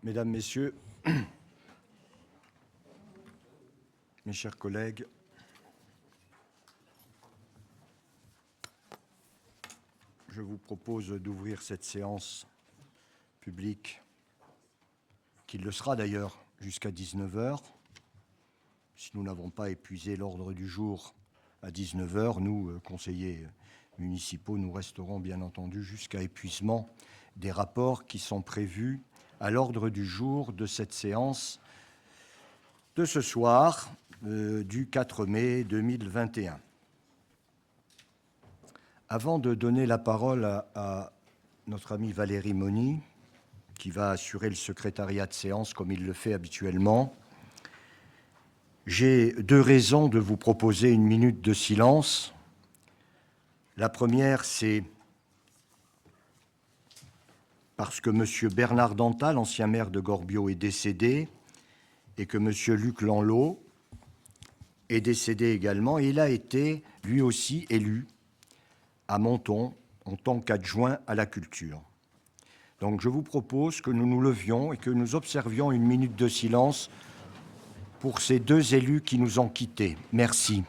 Mesdames, Messieurs, mes chers collègues, je vous propose d'ouvrir cette séance publique, qui le sera d'ailleurs jusqu'à 19 h. Si nous n'avons pas épuisé l'ordre du jour à 19 h, nous, conseillers municipaux, nous resterons bien entendu jusqu'à épuisement des rapports qui sont prévus à l'ordre du jour de cette séance de ce soir, du 4 mai 2021. Avant de donner la parole à notre amie Valérie Moni, qui va assurer le secrétariat de séance comme il le fait habituellement, j'ai deux raisons de vous proposer une minute de silence. La première, c'est parce que M. Bernard Dantal, ancien maire de Gorbio, est décédé et que M. Luc Lanlot est décédé également. Et il a été, lui aussi, élu à Menton en tant qu'adjoint à la culture. Donc je vous propose que nous nous levions et que nous observions une minute de silence pour ces deux élus qui nous ont quittés. Merci.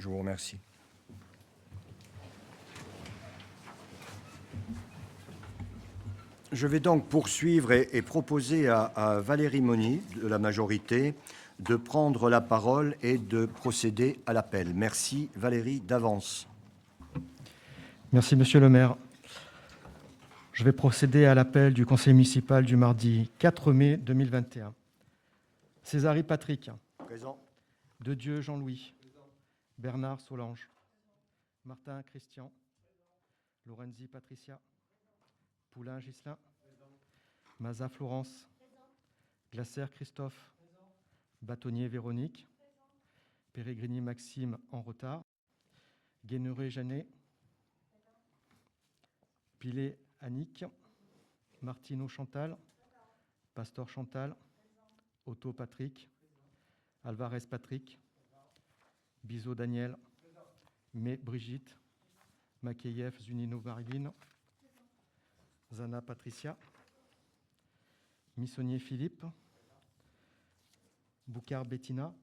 Je vous remercie. Je vais donc poursuivre et proposer à Valérie Moni, de la majorité, de prendre la parole et de procéder à l'appel. Merci Valérie d'avance. Merci Monsieur le maire. Je vais procéder à l'appel du conseil municipal du mardi 4 mai 2021. Césari Patrick. Présent. Dedieu Jean-Louis. Bernard Solange. Martin Christian. Lorenzi Patricia. Poulain Ghislain. Maza Florence. Glaser Christophe. Bâtonnier Véronique. Pérégrini Maxime en retard. Guéneret Jeannet. Pilet Annick. Martineau Chantal. Pastor Chantal. Otto Patrick. Alvarez Patrick. Bizot Daniel. May Brigitte. Makeyev Zunino Marilyn. Zana Patricia. Missonnier Philippe. Boucard Bettina.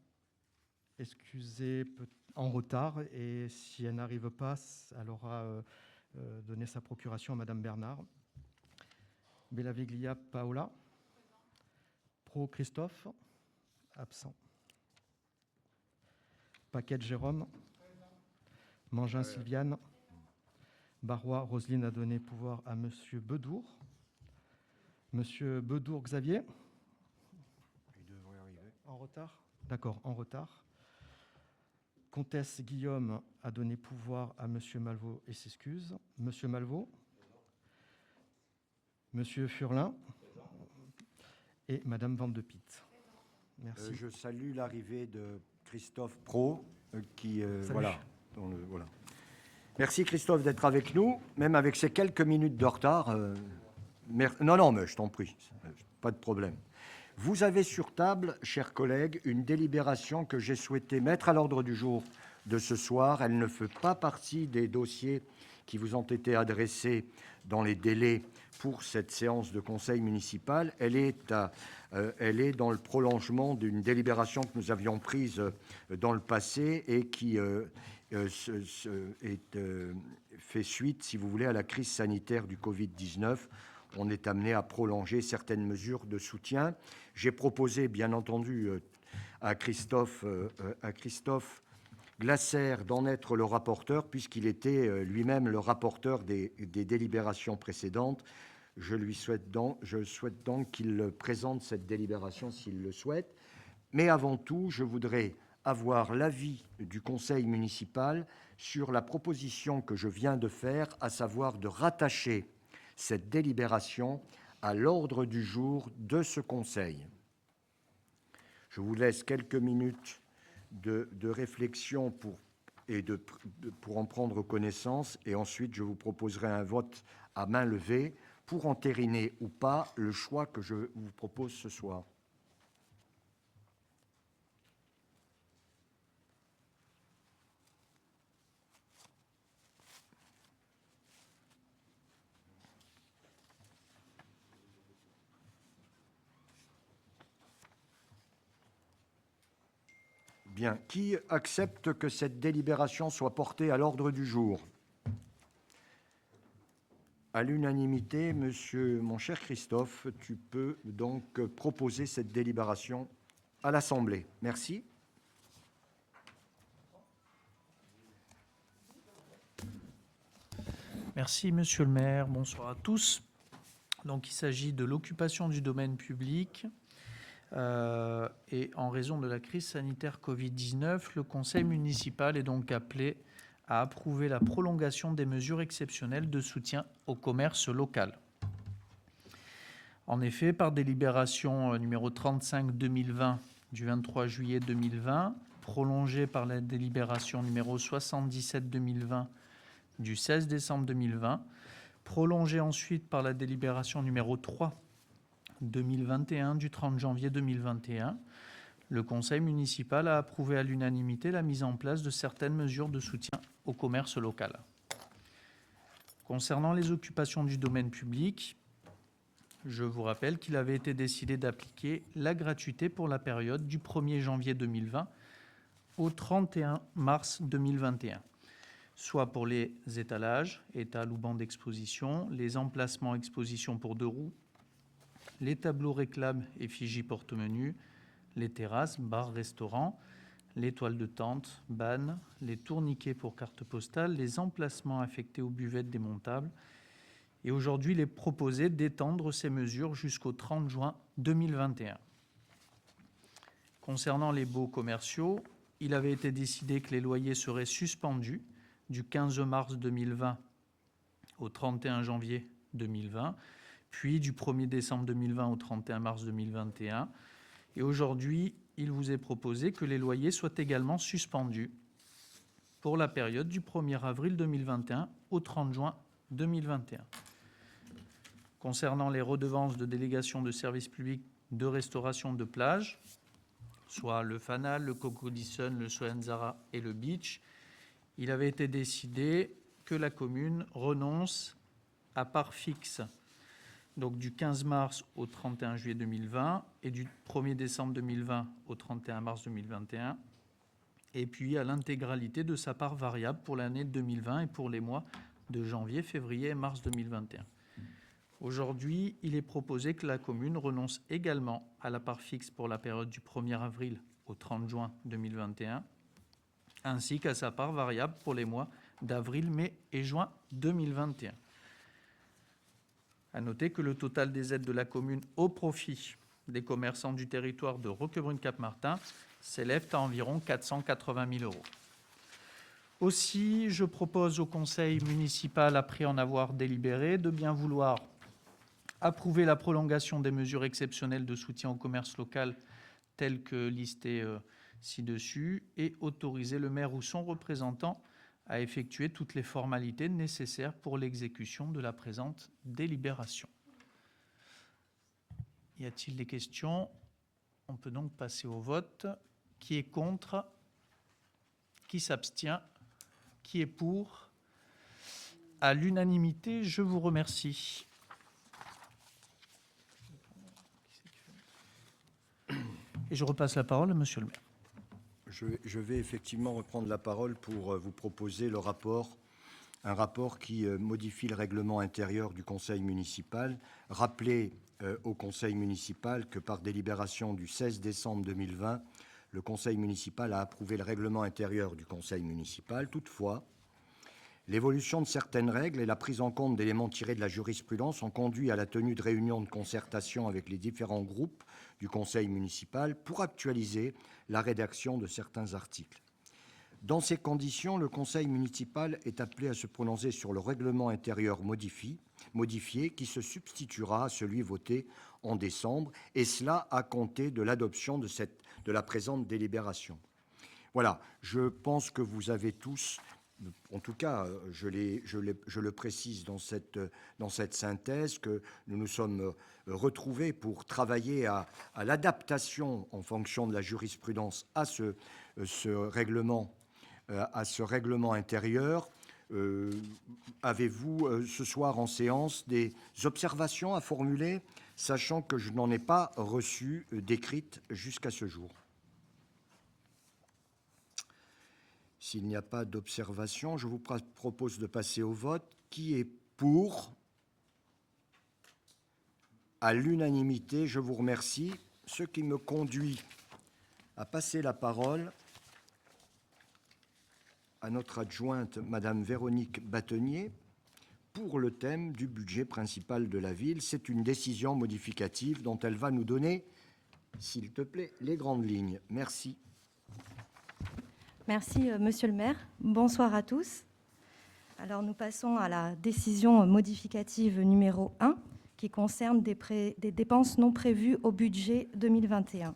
Excusez en retard et si elle n'arrive pas, elle aura donné sa procuration à Madame Bernard. Bellaviglia Paola. Pro Christophe. Absent. Paquette Jérôme. Mangin Sylviane. Barrois Roselyne a donné pouvoir à Monsieur Bedour. Monsieur Bedour Xavier. Il devrait arriver. En retard. D'accord, en retard. Comtesse Guillaume a donné pouvoir à Monsieur Malvaux et s'excuse. Monsieur Malvaux. Monsieur Furlin. Et Madame Van de Pitt. Merci. Je salue l'arrivée de Christophe Pro, qui voilà. Voilà. Merci Christophe d'être avec nous, même avec ces quelques minutes de retard. Non, mais je t'en prie, pas de problème. Vous avez sur table, chers collègues, une délibération que j'ai souhaité mettre à l'ordre du jour de ce soir. Elle ne fait pas partie des dossiers qui vous ont été adressés dans les délais pour cette séance de conseil municipal. Elle est dans le prolongement d'une délibération que nous avions prise dans le passé et qui fait suite, si vous voulez, à la crise sanitaire du Covid-19. On est amené à prolonger certaines mesures de soutien. J'ai proposé, bien entendu, à Christophe Glaser d'en être le rapporteur, puisqu'il était lui-même le rapporteur des délibérations précédentes. Je souhaite donc qu'il présente cette délibération s'il le souhaite. Mais avant tout, je voudrais avoir l'avis du conseil municipal sur la proposition que je viens de faire, à savoir de rattacher cette délibération à l'ordre du jour de ce Conseil. Je vous laisse quelques minutes de réflexion pour en prendre connaissance, et ensuite je vous proposerai un vote à main levée pour entériner ou pas le choix que je vous propose ce soir. Bien. Qui accepte que cette délibération soit portée à l'ordre du jour? À l'unanimité, mon cher Christophe, tu peux donc proposer cette délibération à l'Assemblée. Merci. Merci, Monsieur le maire. Bonsoir à tous. Donc, il s'agit de l'occupation du domaine public. Et en raison de la crise sanitaire Covid-19, le conseil municipal est donc appelé à approuver la prolongation des mesures exceptionnelles de soutien au commerce local. En effet, par délibération numéro 35/2020 du 23 juillet 2020, prolongée par la délibération numéro 77/2020 du 16 décembre 2020, prolongée ensuite par la délibération numéro 3/2021 du 30 janvier 2021, le conseil municipal a approuvé à l'unanimité la mise en place de certaines mesures de soutien au commerce local. Concernant les occupations du domaine public, je vous rappelle qu'il avait été décidé d'appliquer la gratuité pour la période du 1er janvier 2020 au 31 mars 2021, soit pour les étalages, étals ou bancs d'exposition, les emplacements exposition pour 2 roues, les tableaux réclames, effigies, porte-menus, les terrasses, bars, restaurants, les toiles de tente, bannes, les tourniquets pour cartes postales, les emplacements affectés aux buvettes démontables. Et aujourd'hui, il est proposé d'étendre ces mesures jusqu'au 30 juin 2021. Concernant les baux commerciaux, il avait été décidé que les loyers seraient suspendus du 15 mars 2020 au 31 janvier 2020, puis du 1er décembre 2020 au 31 mars 2021. Et aujourd'hui, il vous est proposé que les loyers soient également suspendus pour la période du 1er avril 2021 au 30 juin 2021. Concernant les redevances de délégation de services publics de restauration de plage, soit le Fanal, le Cocodison, le Soenzara et le Beach, il avait été décidé que la commune renonce à part fixe, donc du 15 mars au 31 juillet 2020 et du 1er décembre 2020 au 31 mars 2021, et puis à l'intégralité de sa part variable pour l'année 2020 et pour les mois de janvier, février et mars 2021. Aujourd'hui, il est proposé que la commune renonce également à la part fixe pour la période du 1er avril au 30 juin 2021, ainsi qu'à sa part variable pour les mois d'avril, mai et juin 2021. À noter que le total des aides de la commune au profit des commerçants du territoire de Roquebrune-Cap-Martin s'élève à environ 480 000 €. Aussi, je propose au conseil municipal, après en avoir délibéré, de bien vouloir approuver la prolongation des mesures exceptionnelles de soutien au commerce local telles que listées ci-dessus et autoriser le maire ou son représentant à effectuer toutes les formalités nécessaires pour l'exécution de la présente délibération. Y a-t-il des questions? On peut donc passer au vote. Qui est contre? Qui s'abstient? Qui est pour? À l'unanimité, je vous remercie. Et je repasse la parole à Monsieur le maire. Je vais effectivement reprendre la parole pour vous proposer un rapport qui modifie le règlement intérieur du conseil municipal. Rappelez au conseil municipal que par délibération du 16 décembre 2020, le conseil municipal a approuvé le règlement intérieur du conseil municipal. Toutefois, l'évolution de certaines règles et la prise en compte d'éléments tirés de la jurisprudence ont conduit à la tenue de réunions de concertation avec les différents groupes du conseil municipal pour actualiser la rédaction de certains articles. Dans ces conditions, le conseil municipal est appelé à se prononcer sur le règlement intérieur modifié qui se substituera à celui voté en décembre, et cela à compter de l'adoption de la présente délibération. Voilà, je pense que vous avez tous, en tout cas, je le précise dans cette synthèse, que nous nous sommes retrouvés pour travailler à l'adaptation en fonction de la jurisprudence à ce règlement intérieur. Avez-vous ce soir en séance des observations à formuler, sachant que je n'en ai pas reçu d'écrites jusqu'à ce jour? S'il n'y a pas d'observation, je vous propose de passer au vote. Qui est pour? À l'unanimité, je vous remercie. Ce qui me conduit à passer la parole à notre adjointe, Madame Véronique Batenier, pour le thème du budget principal de la ville. C'est une décision modificative dont elle va nous donner, s'il te plaît, les grandes lignes. Merci. Merci, Monsieur le maire. Bonsoir à tous. Alors, nous passons à la décision modificative numéro 1, qui concerne des dépenses non prévues au budget 2021.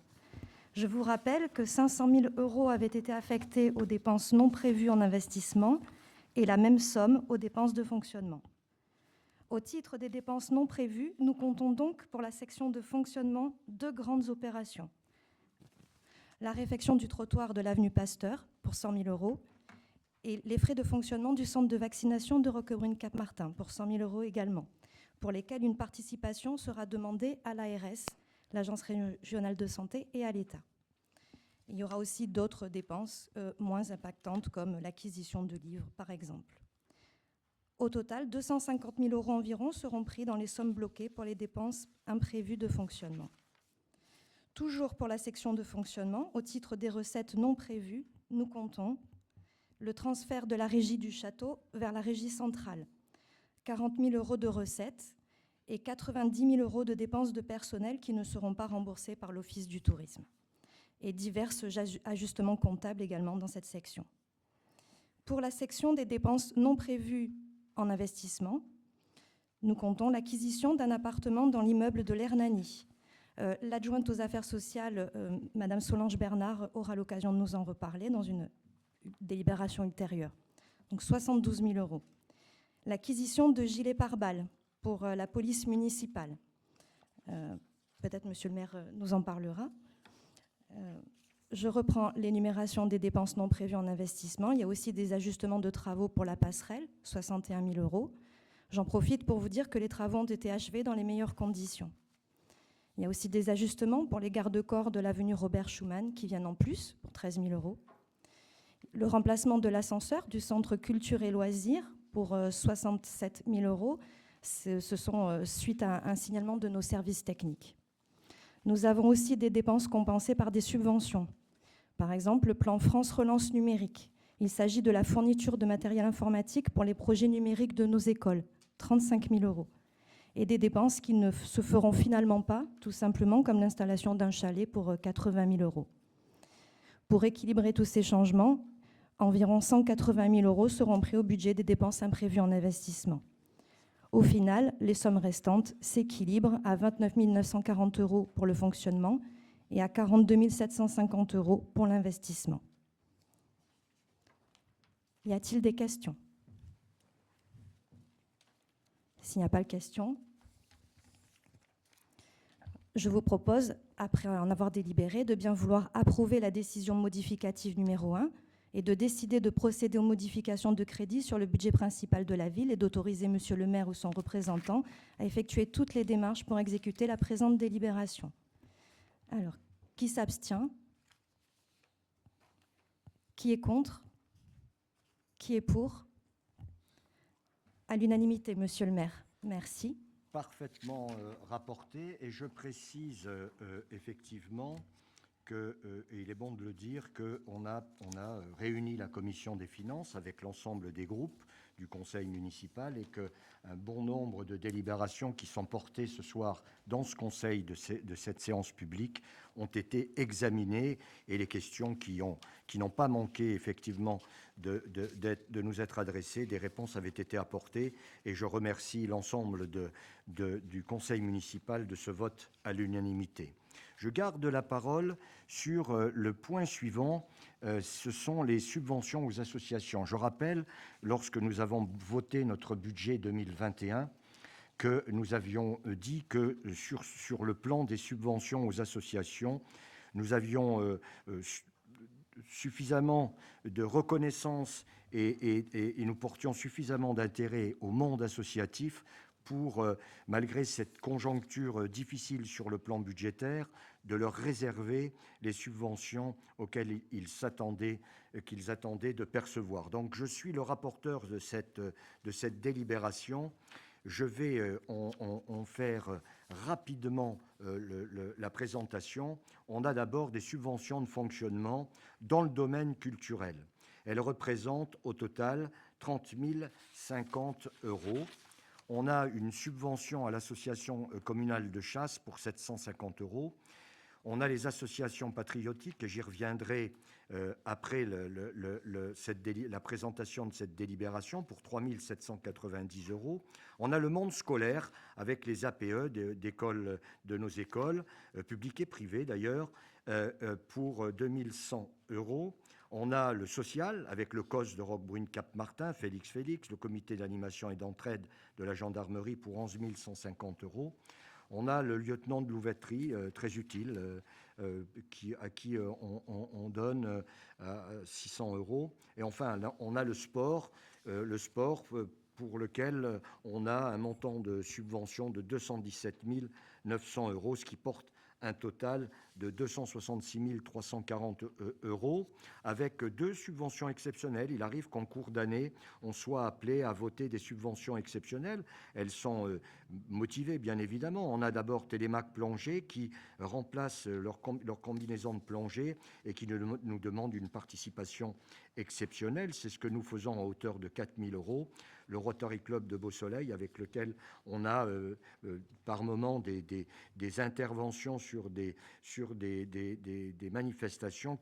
Je vous rappelle que 500 000 € avaient été affectés aux dépenses non prévues en investissement et la même somme aux dépenses de fonctionnement. Au titre des dépenses non prévues, nous comptons donc pour la section de fonctionnement 2 grandes opérations. La réfection du trottoir de l'avenue Pasteur pour 100 000 € et les frais de fonctionnement du centre de vaccination de Roquebrune-Cap-Martin pour 100 000 € également, pour lesquels une participation sera demandée à l'ARS, l'Agence régionale de santé, et à l'État. Il y aura aussi d'autres dépenses moins impactantes, comme l'acquisition de livres, par exemple. Au total, 250 000 € environ seront pris dans les sommes bloquées pour les dépenses imprévues de fonctionnement. Toujours pour la section de fonctionnement, au titre des recettes non prévues, nous comptons le transfert de la régie du château vers la régie centrale, 40 000 € de recettes et 90 000 € de dépenses de personnel qui ne seront pas remboursées par l'Office du tourisme, et divers ajustements comptables également dans cette section. Pour la section des dépenses non prévues en investissement, nous comptons l'acquisition d'un appartement dans l'immeuble de l'Hernani. L'adjointe aux affaires sociales, Madame Solange Bernard, aura l'occasion de nous en reparler dans une délibération ultérieure. Donc 72 000 €. L'acquisition de gilets pare-balles pour la police municipale. Peut-être Monsieur le maire nous en parlera. Je reprends l'énumération des dépenses non prévues en investissement. Il y a aussi des ajustements de travaux pour la passerelle, 61 000 €. J'en profite pour vous dire que les travaux ont été achevés dans les meilleures conditions. Il y a aussi des ajustements pour les garde-corps de l'avenue Robert Schuman qui viennent en plus pour 13 000 €. Le remplacement de l'ascenseur du centre culture et loisirs pour 67 000 €. Ce sont suite à un signalement de nos services techniques. Nous avons aussi des dépenses compensées par des subventions. Par exemple, le plan France Relance numérique. Il s'agit de la fourniture de matériel informatique pour les projets numériques de nos écoles, 35 000 €. Et des dépenses qui ne se feront finalement pas, tout simplement, comme l'installation d'un chalet pour 80 000 €. Pour équilibrer tous ces changements, environ 180 000 € seront pris au budget des dépenses imprévues en investissement. Au final, les sommes restantes s'équilibrent à 29 940 € pour le fonctionnement et à 42 750 € pour l'investissement. Y a-t-il des questions ? S'il n'y a pas de questions, je vous propose, après en avoir délibéré, de bien vouloir approuver la décision modificative numéro 1 et de décider de procéder aux modifications de crédit sur le budget principal de la ville et d'autoriser Monsieur le maire ou son représentant à effectuer toutes les démarches pour exécuter la présente délibération. Alors, qui s'abstient? Qui est contre? Qui est pour? À l'unanimité, Monsieur le maire. Merci. Parfaitement rapporté, et je précise effectivement que, et il est bon de le dire, qu'on a réuni la commission des finances avec l'ensemble des groupes du conseil municipal et qu'un bon nombre de délibérations qui sont portées ce soir dans ce conseil de cette séance publique ont été examinées et les questions qui n'ont pas manqué effectivement de nous être adressées, des réponses avaient été apportées et je remercie l'ensemble du conseil municipal de ce vote à l'unanimité. Je garde la parole sur le point suivant, ce sont les subventions aux associations. Je rappelle, lorsque nous avons voté notre budget 2021, que nous avions dit que sur le plan des subventions aux associations, nous avions suffisamment de reconnaissance et nous portions suffisamment d'intérêt au monde associatif pour, malgré cette conjoncture difficile sur le plan budgétaire, de leur réserver les subventions auxquelles qu'ils attendaient de percevoir. Donc je suis le rapporteur de cette délibération. Je vais en faire rapidement la présentation. On a d'abord des subventions de fonctionnement dans le domaine culturel. Elles représentent au total 30 050 €. On a une subvention à l'association communale de chasse pour 750 €. On a les associations patriotiques, et j'y reviendrai après la présentation de cette délibération, pour 3 790 €. On a le monde scolaire, avec les APE de nos écoles, publiques et privées d'ailleurs, pour 2 100 €. On a le social, avec le COS de Roquebrune-Cap-Martin, Félix, le comité d'animation et d'entraide de la gendarmerie pour 11 150 €. On a le lieutenant de louveterie, très utile, à qui on donne 600 €. Et enfin, là, on a le sport pour lequel on a un montant de subvention de 217 900 €, ce qui porte un total de 266 340 €, avec 2 subventions exceptionnelles. Il arrive qu'en cours d'année, on soit appelé à voter des subventions exceptionnelles. Elles sont motivées, bien évidemment. On a d'abord Télémac Plongée qui remplace leur combinaison de plongée et qui nous demande une participation exceptionnelle. C'est ce que nous faisons à hauteur de 4 000 €. Le Rotary Club de Beau-Soleil, avec lequel on a par moment des interventions sur des manifestations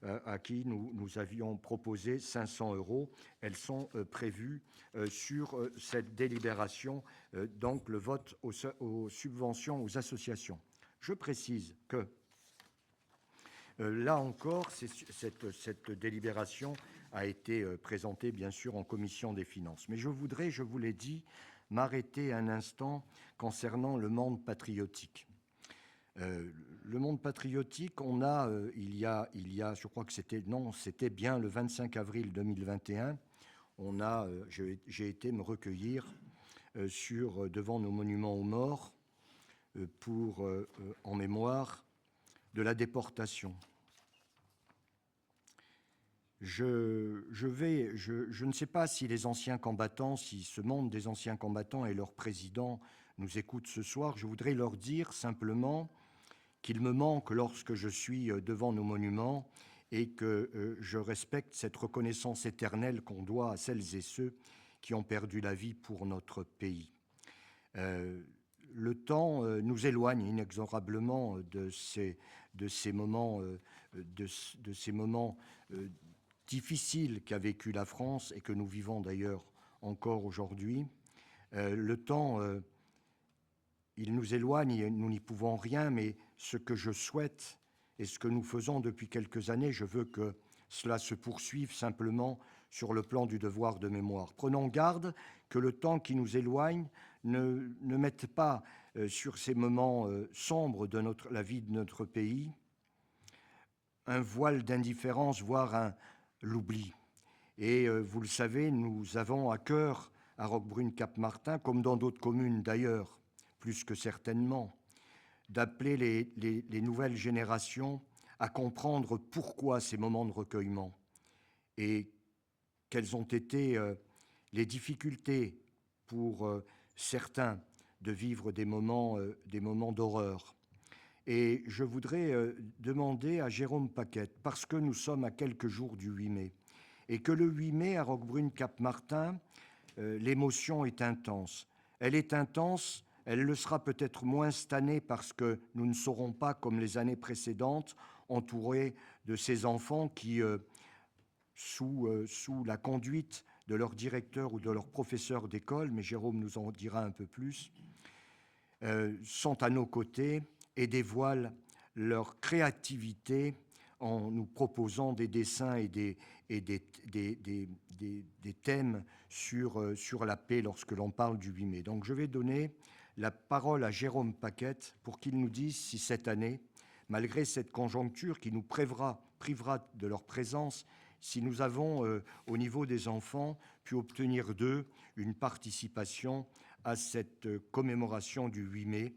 à qui nous avions proposé 500 €. Elles sont prévues sur cette délibération, donc le vote aux subventions aux associations. Je précise que là encore, cette délibération a été présentée, bien sûr, en commission des finances. Mais je voudrais, je vous l'ai dit, m'arrêter un instant concernant le monde patriotique. Le monde patriotique, on a, il y a, je crois que c'était bien le 25 avril 2021, j'ai été me recueillir devant nos monuments aux morts en mémoire de la déportation. Je ne sais pas si les anciens combattants, si ce monde des anciens combattants et leur président nous écoutent ce soir. Je voudrais leur dire simplement qu'il me manque lorsque je suis devant nos monuments et que je respecte cette reconnaissance éternelle qu'on doit à celles et ceux qui ont perdu la vie pour notre pays. Le temps nous éloigne inexorablement de ces moments difficiles qu'a vécu la France et que nous vivons d'ailleurs encore aujourd'hui. Le temps, il nous éloigne et nous n'y pouvons rien, mais ce que je souhaite et ce que nous faisons depuis quelques années, je veux que cela se poursuive simplement sur le plan du devoir de mémoire. Prenons garde que le temps qui nous éloigne ne mette pas sur ces moments sombres de la vie de notre pays un voile d'indifférence, voire l'oubli. Et vous le savez, nous avons à cœur, à Roquebrune-Cap-Martin, comme dans d'autres communes d'ailleurs, plus que certainement, d'appeler les nouvelles générations à comprendre pourquoi ces moments de recueillement et quelles ont été les difficultés pour certains de vivre des moments d'horreur. Et je voudrais demander à Jérôme Paquette, parce que nous sommes à quelques jours du 8 mai, et que le 8 mai, à Roquebrune-Cap-Martin, l'émotion est intense. Elle est intense, elle le sera peut-être moins cette année parce que nous ne serons pas, comme les années précédentes, entourés de ces enfants qui, sous la conduite de leur directeur ou de leur professeur d'école, mais Jérôme nous en dira un peu plus, sont à nos côtés et dévoilent leur créativité en nous proposant des dessins et des thèmes sur la paix lorsque l'on parle du 8 mai. Donc je vais donner la parole à Jérôme Paquette pour qu'il nous dise si cette année, malgré cette conjoncture qui nous privera de leur présence, si nous avons, au niveau des enfants, pu obtenir d'eux une participation à cette commémoration du 8 mai,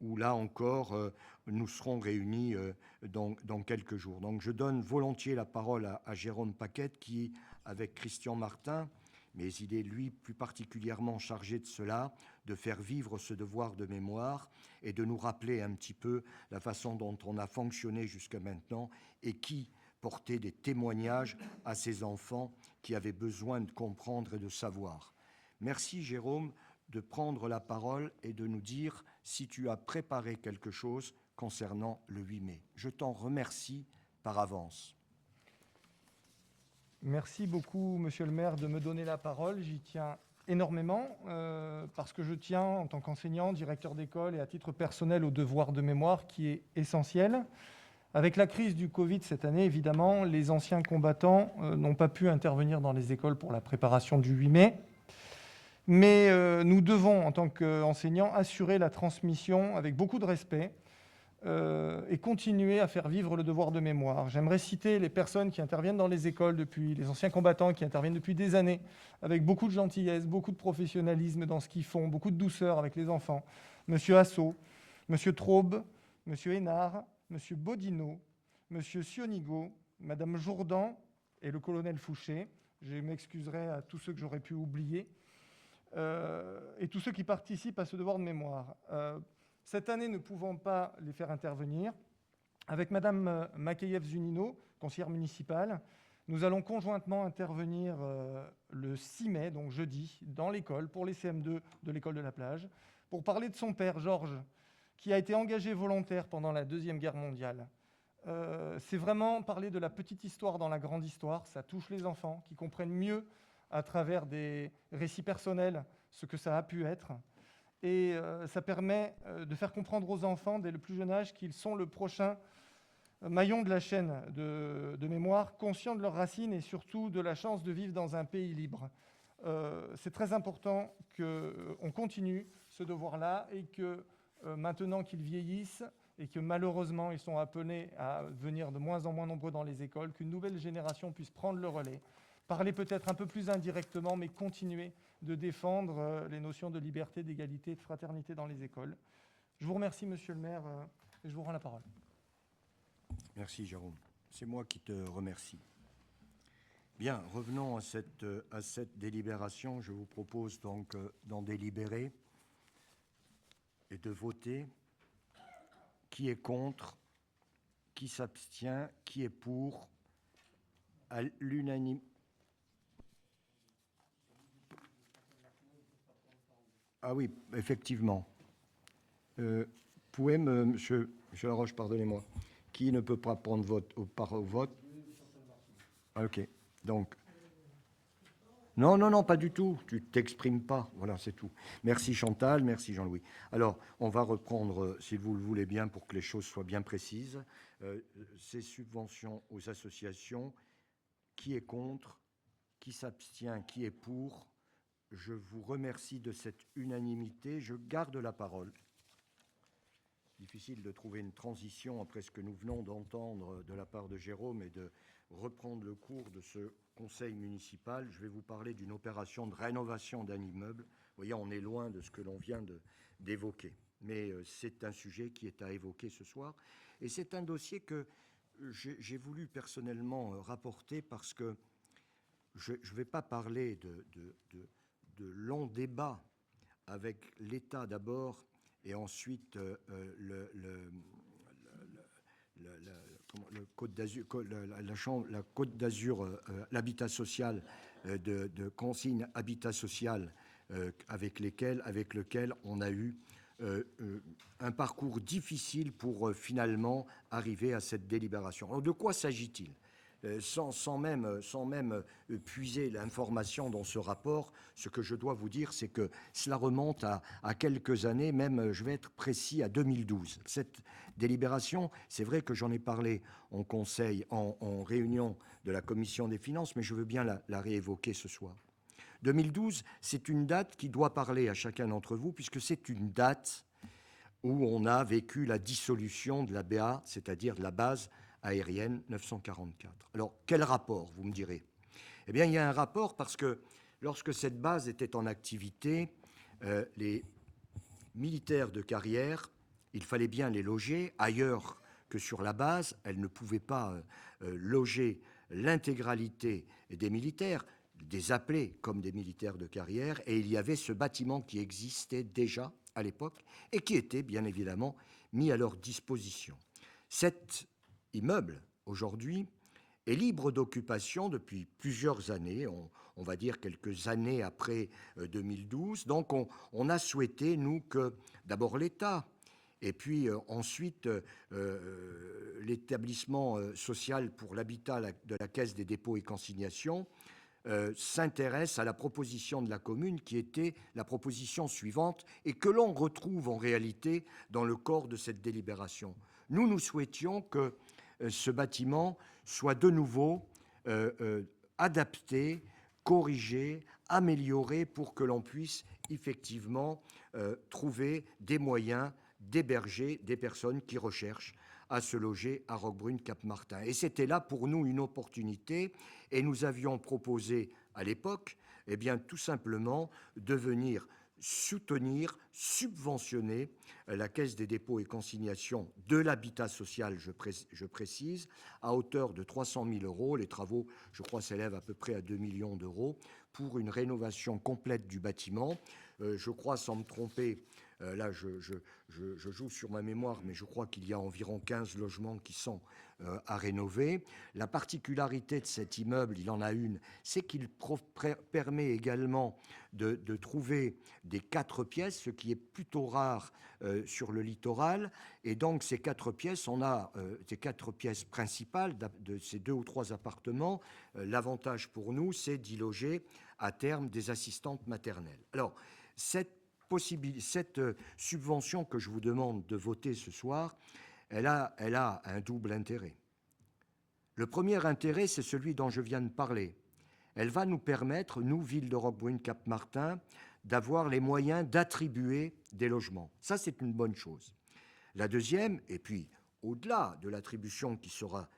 où là encore, nous serons réunis dans quelques jours. Donc je donne volontiers la parole à Jérôme Paquette, qui, avec Christian Martin, mais il est, lui, plus particulièrement chargé de cela, de faire vivre ce devoir de mémoire et de nous rappeler un petit peu la façon dont on a fonctionné jusqu'à maintenant et qui portait des témoignages à ces enfants qui avaient besoin de comprendre et de savoir. Merci, Jérôme, de prendre la parole et de nous dire si tu as préparé quelque chose concernant le 8 mai. Je t'en remercie par avance. Merci beaucoup, monsieur le maire, de me donner la parole. J'y tiens énormément parce que je tiens, en tant qu'enseignant, directeur d'école et à titre personnel, au devoir de mémoire qui est essentiel. Avec la crise du Covid cette année, évidemment, les anciens combattants n'ont pas pu intervenir dans les écoles pour la préparation du 8 mai. Mais nous devons, en tant qu'enseignants, assurer la transmission avec beaucoup de respect et continuer à faire vivre le devoir de mémoire. J'aimerais citer les personnes qui interviennent dans les écoles les anciens combattants qui interviennent depuis des années, avec beaucoup de gentillesse, beaucoup de professionnalisme dans ce qu'ils font, beaucoup de douceur avec les enfants. Monsieur Assot, monsieur Traube, monsieur Hénard, monsieur Bodino, monsieur Sionigo, madame Jourdan et le colonel Fouché. Je m'excuserai à tous ceux que j'aurais pu oublier. Et tous ceux qui participent à ce devoir de mémoire. Cette année, ne pouvant pas les faire intervenir, avec Madame Makeyev-Zunino, conseillère municipale, nous allons conjointement intervenir le 6 mai, donc jeudi, dans l'école, pour les CM2 de l'école de la plage, pour parler de son père, Georges, qui a été engagé volontaire pendant la Deuxième Guerre mondiale. C'est vraiment parler de la petite histoire dans la grande histoire, ça touche les enfants qui comprennent mieux à travers des récits personnels ce que ça a pu être. Et ça permet de faire comprendre aux enfants, dès le plus jeune âge, qu'ils sont le prochain maillon de la chaîne de mémoire, conscients de leurs racines et surtout de la chance de vivre dans un pays libre. C'est très important qu'on continue ce devoir-là et que maintenant qu'ils vieillissent et que malheureusement ils sont appelés à venir de moins en moins nombreux dans les écoles, qu'une nouvelle génération puisse prendre le relais, parler peut-être un peu plus indirectement, mais continuer de défendre les notions de liberté, d'égalité et de fraternité dans les écoles. Je vous remercie, monsieur le maire, et je vous rends la parole. Merci, Jérôme. C'est moi qui te remercie. Bien, revenons à cette délibération. Je vous propose donc d'en délibérer et de voter. Qui est contre? Qui s'abstient? Qui est pour? À l'unanimité. Ah oui, effectivement. Pouvez monsieur Laroche, pardonnez-moi. Qui ne peut pas prendre part au vote? Ah, ok. Donc. Non, pas du tout. Tu ne t'exprimes pas. Voilà, c'est tout. Merci Chantal, merci Jean-Louis. Alors, on va reprendre, si vous le voulez bien, pour que les choses soient bien précises. Ces subventions aux associations, qui est contre? Qui s'abstient? Qui est pour? Je vous remercie de cette unanimité. Je garde la parole. Difficile de trouver une transition après ce que nous venons d'entendre de la part de Jérôme et de reprendre le cours de ce conseil municipal. Je vais vous parler d'une opération de rénovation d'un immeuble. Vous voyez, on est loin de ce que l'on vient d'évoquer. Mais c'est un sujet qui est à évoquer ce soir. Et c'est un dossier que j'ai voulu personnellement rapporter parce que je ne vais pas parler de longs débats avec l'État d'abord et ensuite la Côte d'Azur, l'habitat social, de consignes habitat social avec lequel on a eu un parcours difficile pour finalement arriver à cette délibération. Alors, de quoi s'agit-il ? Sans même puiser l'information dans ce rapport, ce que je dois vous dire, c'est que cela remonte à quelques années, même, je vais être précis, à 2012. Cette délibération, c'est vrai que j'en ai parlé en conseil, en réunion de la Commission des finances, mais je veux bien la réévoquer ce soir. 2012, c'est une date qui doit parler à chacun d'entre vous, puisque c'est une date où on a vécu la dissolution de la BA, c'est-à-dire de la base aérienne 944. Alors, quel rapport, vous me direz ? Eh bien, il y a un rapport parce que lorsque cette base était en activité, les militaires de carrière, il fallait bien les loger ailleurs que sur la base. Elles ne pouvaient pas loger l'intégralité des militaires, des appelés comme des militaires de carrière, et il y avait ce bâtiment qui existait déjà à l'époque et qui était bien évidemment mis à leur disposition. Cet immeuble, aujourd'hui, est libre d'occupation depuis plusieurs années, on va dire quelques années après 2012. Donc on a souhaité, nous, que d'abord l'État, et puis ensuite l'établissement social pour l'habitat de la Caisse des dépôts et consignations s'intéresse à la proposition de la commune qui était la proposition suivante et que l'on retrouve en réalité dans le corps de cette délibération. Nous souhaitions que ce bâtiment soit de nouveau adapté, corrigé, amélioré pour que l'on puisse effectivement trouver des moyens d'héberger des personnes qui recherchent à se loger à Roquebrune-Cap-Martin. Et c'était là pour nous une opportunité et nous avions proposé à l'époque, eh bien, tout simplement de venir soutenir, subventionner la Caisse des dépôts et consignations de l'habitat social, je précise, à hauteur de 300 000 euros. Les travaux, je crois, s'élèvent à peu près à 2 millions d'euros pour une rénovation complète du bâtiment. Je crois, sans me tromper, là je joue sur ma mémoire, mais je crois qu'il y a environ 15 logements qui sont à rénover. La particularité de cet immeuble, il en a une, c'est qu'il permet également de trouver des 4 pièces, ce qui est plutôt rare sur le littoral. Et donc ces 4 pièces, on a ces 4 pièces principales de ces 2 ou 3 appartements. L'avantage pour nous, c'est d'y loger à terme des assistantes maternelles. Alors, cette subvention que je vous demande de voter ce soir, elle a un double intérêt. Le premier intérêt, c'est celui dont je viens de parler. Elle va nous permettre, nous, ville de Roquebrune-Cap-Martin, d'avoir les moyens d'attribuer des logements. Ça, c'est une bonne chose. La deuxième, et puis au-delà de l'attribution qui sera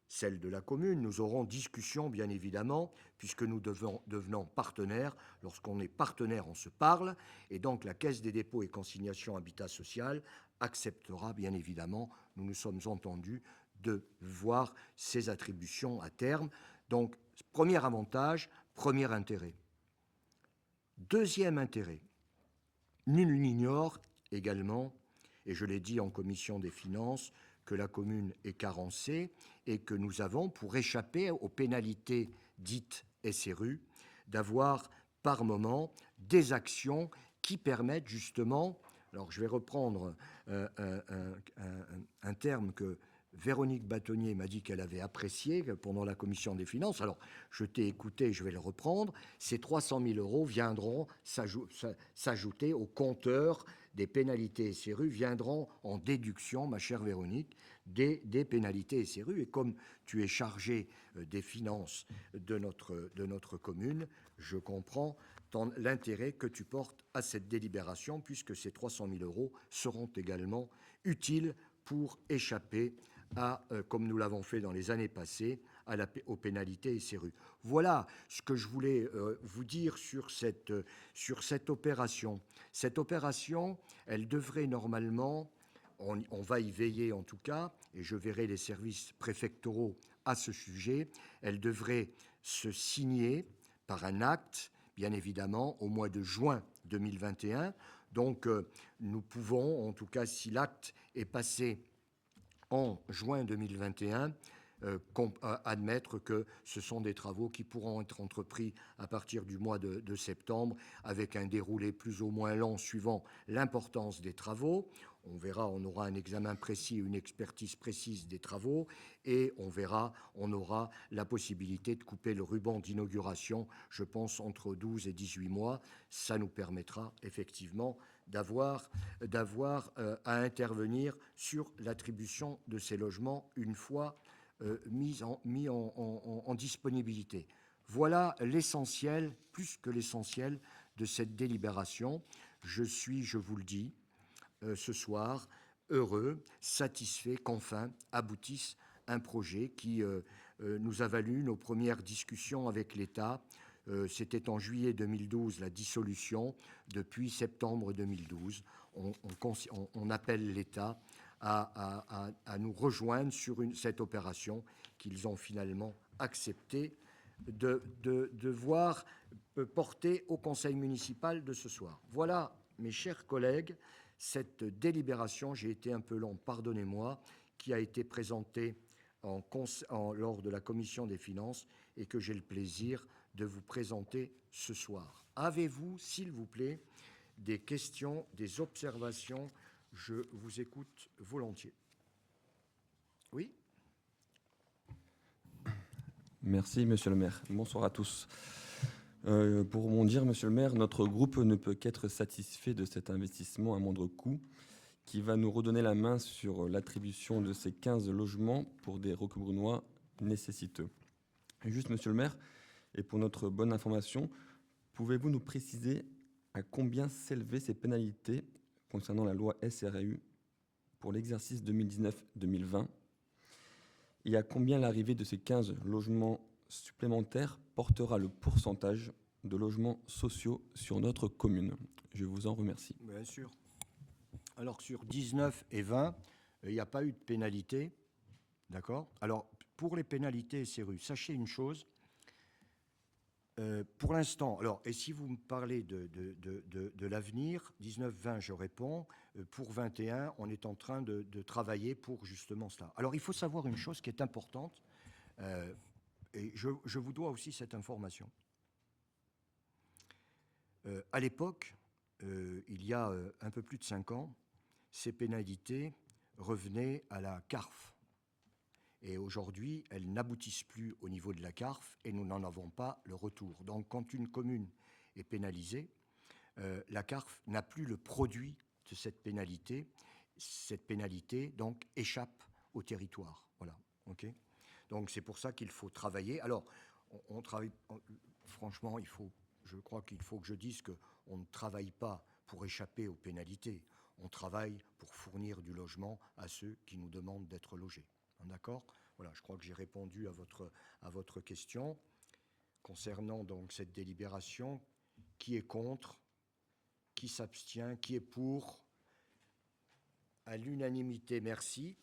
celle de la commune, nous aurons discussion, bien évidemment, puisque nous devenons partenaires. Lorsqu'on est partenaire, on se parle. Et donc, la Caisse des dépôts et consignations Habitat Social acceptera, bien évidemment, nous nous sommes entendus, de voir ces attributions à terme. Donc, premier avantage, premier intérêt. Deuxième intérêt, nul n'ignore également, et je l'ai dit en commission des finances, que la commune est carencée et que nous avons, pour échapper aux pénalités dites SRU, d'avoir par moment des actions qui permettent justement, alors je vais reprendre un terme que Véronique Bâtonnier m'a dit qu'elle avait apprécié pendant la commission des finances. Alors, je t'ai écouté, je vais le reprendre. Ces 300 000 euros viendront s'ajouter au compteur des pénalités SRU, viendront en déduction, ma chère Véronique, des pénalités SRU. Et comme tu es chargée des finances de notre commune, je comprends l'intérêt que tu portes à cette délibération, puisque ces 300 000 euros seront également utiles pour échapper à, comme nous l'avons fait dans les années passées, aux pénalités SRU. Voilà ce que je voulais vous dire sur cette opération. Cette opération, elle devrait normalement, on va y veiller en tout cas, et je verrai les services préfectoraux à ce sujet, elle devrait se signer par un acte, bien évidemment, au mois de juin 2021. Donc, nous pouvons, en tout cas, si l'acte est passé en juin 2021, admettre que ce sont des travaux qui pourront être entrepris à partir du mois de septembre, avec un déroulé plus ou moins lent suivant l'importance des travaux. On verra, on aura un examen précis, une expertise précise des travaux, et on aura la possibilité de couper le ruban d'inauguration, je pense, entre 12 et 18 mois. Ça nous permettra effectivement d'avoir à intervenir sur l'attribution de ces logements une fois mis en disponibilité. Voilà l'essentiel, plus que l'essentiel, de cette délibération. Je suis, je vous le dis, ce soir, heureux, satisfait qu'enfin aboutisse un projet qui nous a valu nos premières discussions avec l'État. C'était en juillet 2012 la dissolution. Depuis septembre 2012, on appelle l'État à nous rejoindre sur cette opération qu'ils ont finalement accepté de voir porter au conseil municipal de ce soir. Voilà, mes chers collègues, cette délibération, j'ai été un peu long, pardonnez-moi, qui a été présentée lors de la commission des finances et que j'ai le plaisir de vous présenter ce soir. Avez-vous, s'il vous plaît, des questions, des observations? Je vous écoute volontiers. Oui ? Merci, monsieur le maire. Bonsoir à tous. Pour rebondir, monsieur le maire, notre groupe ne peut qu'être satisfait de cet investissement à moindre coût qui va nous redonner la main sur l'attribution de ces 15 logements pour des Roquebrunois nécessiteux. Juste, monsieur le maire, et pour notre bonne information, pouvez-vous nous préciser à combien s'élevaient ces pénalités concernant la loi SRU pour l'exercice 2019-2020 et à combien l'arrivée de ces 15 logements supplémentaires portera le pourcentage de logements sociaux sur notre commune? Je vous en remercie. Bien sûr. Alors, sur 19 et 20, il n'y a pas eu de pénalité. D'accord ? Alors, pour les pénalités SRU, sachez une chose. Pour l'instant, alors, et si vous me parlez de l'avenir, 19-20, je réponds. Pour 21, on est en train de travailler pour justement cela. Alors, il faut savoir une chose qui est importante, et je vous dois aussi cette information. À l'époque, il y a un peu plus de 5 ans, ces pénalités revenaient à la CARF. Et aujourd'hui, elles n'aboutissent plus au niveau de la CARF et nous n'en avons pas le retour. Donc, quand une commune est pénalisée, la CARF n'a plus le produit de cette pénalité. Cette pénalité, donc, échappe au territoire. Voilà. Okay ? Donc, c'est pour ça qu'il faut travailler. Alors, on travaille... Franchement, je crois qu'il faut que je dise qu'on ne travaille pas pour échapper aux pénalités. On travaille pour fournir du logement à ceux qui nous demandent d'être logés. D'accord ? Voilà, je crois que j'ai répondu à votre question. Concernant donc cette délibération, qui est contre ? Qui s'abstient ? Qui est pour ? À l'unanimité, merci.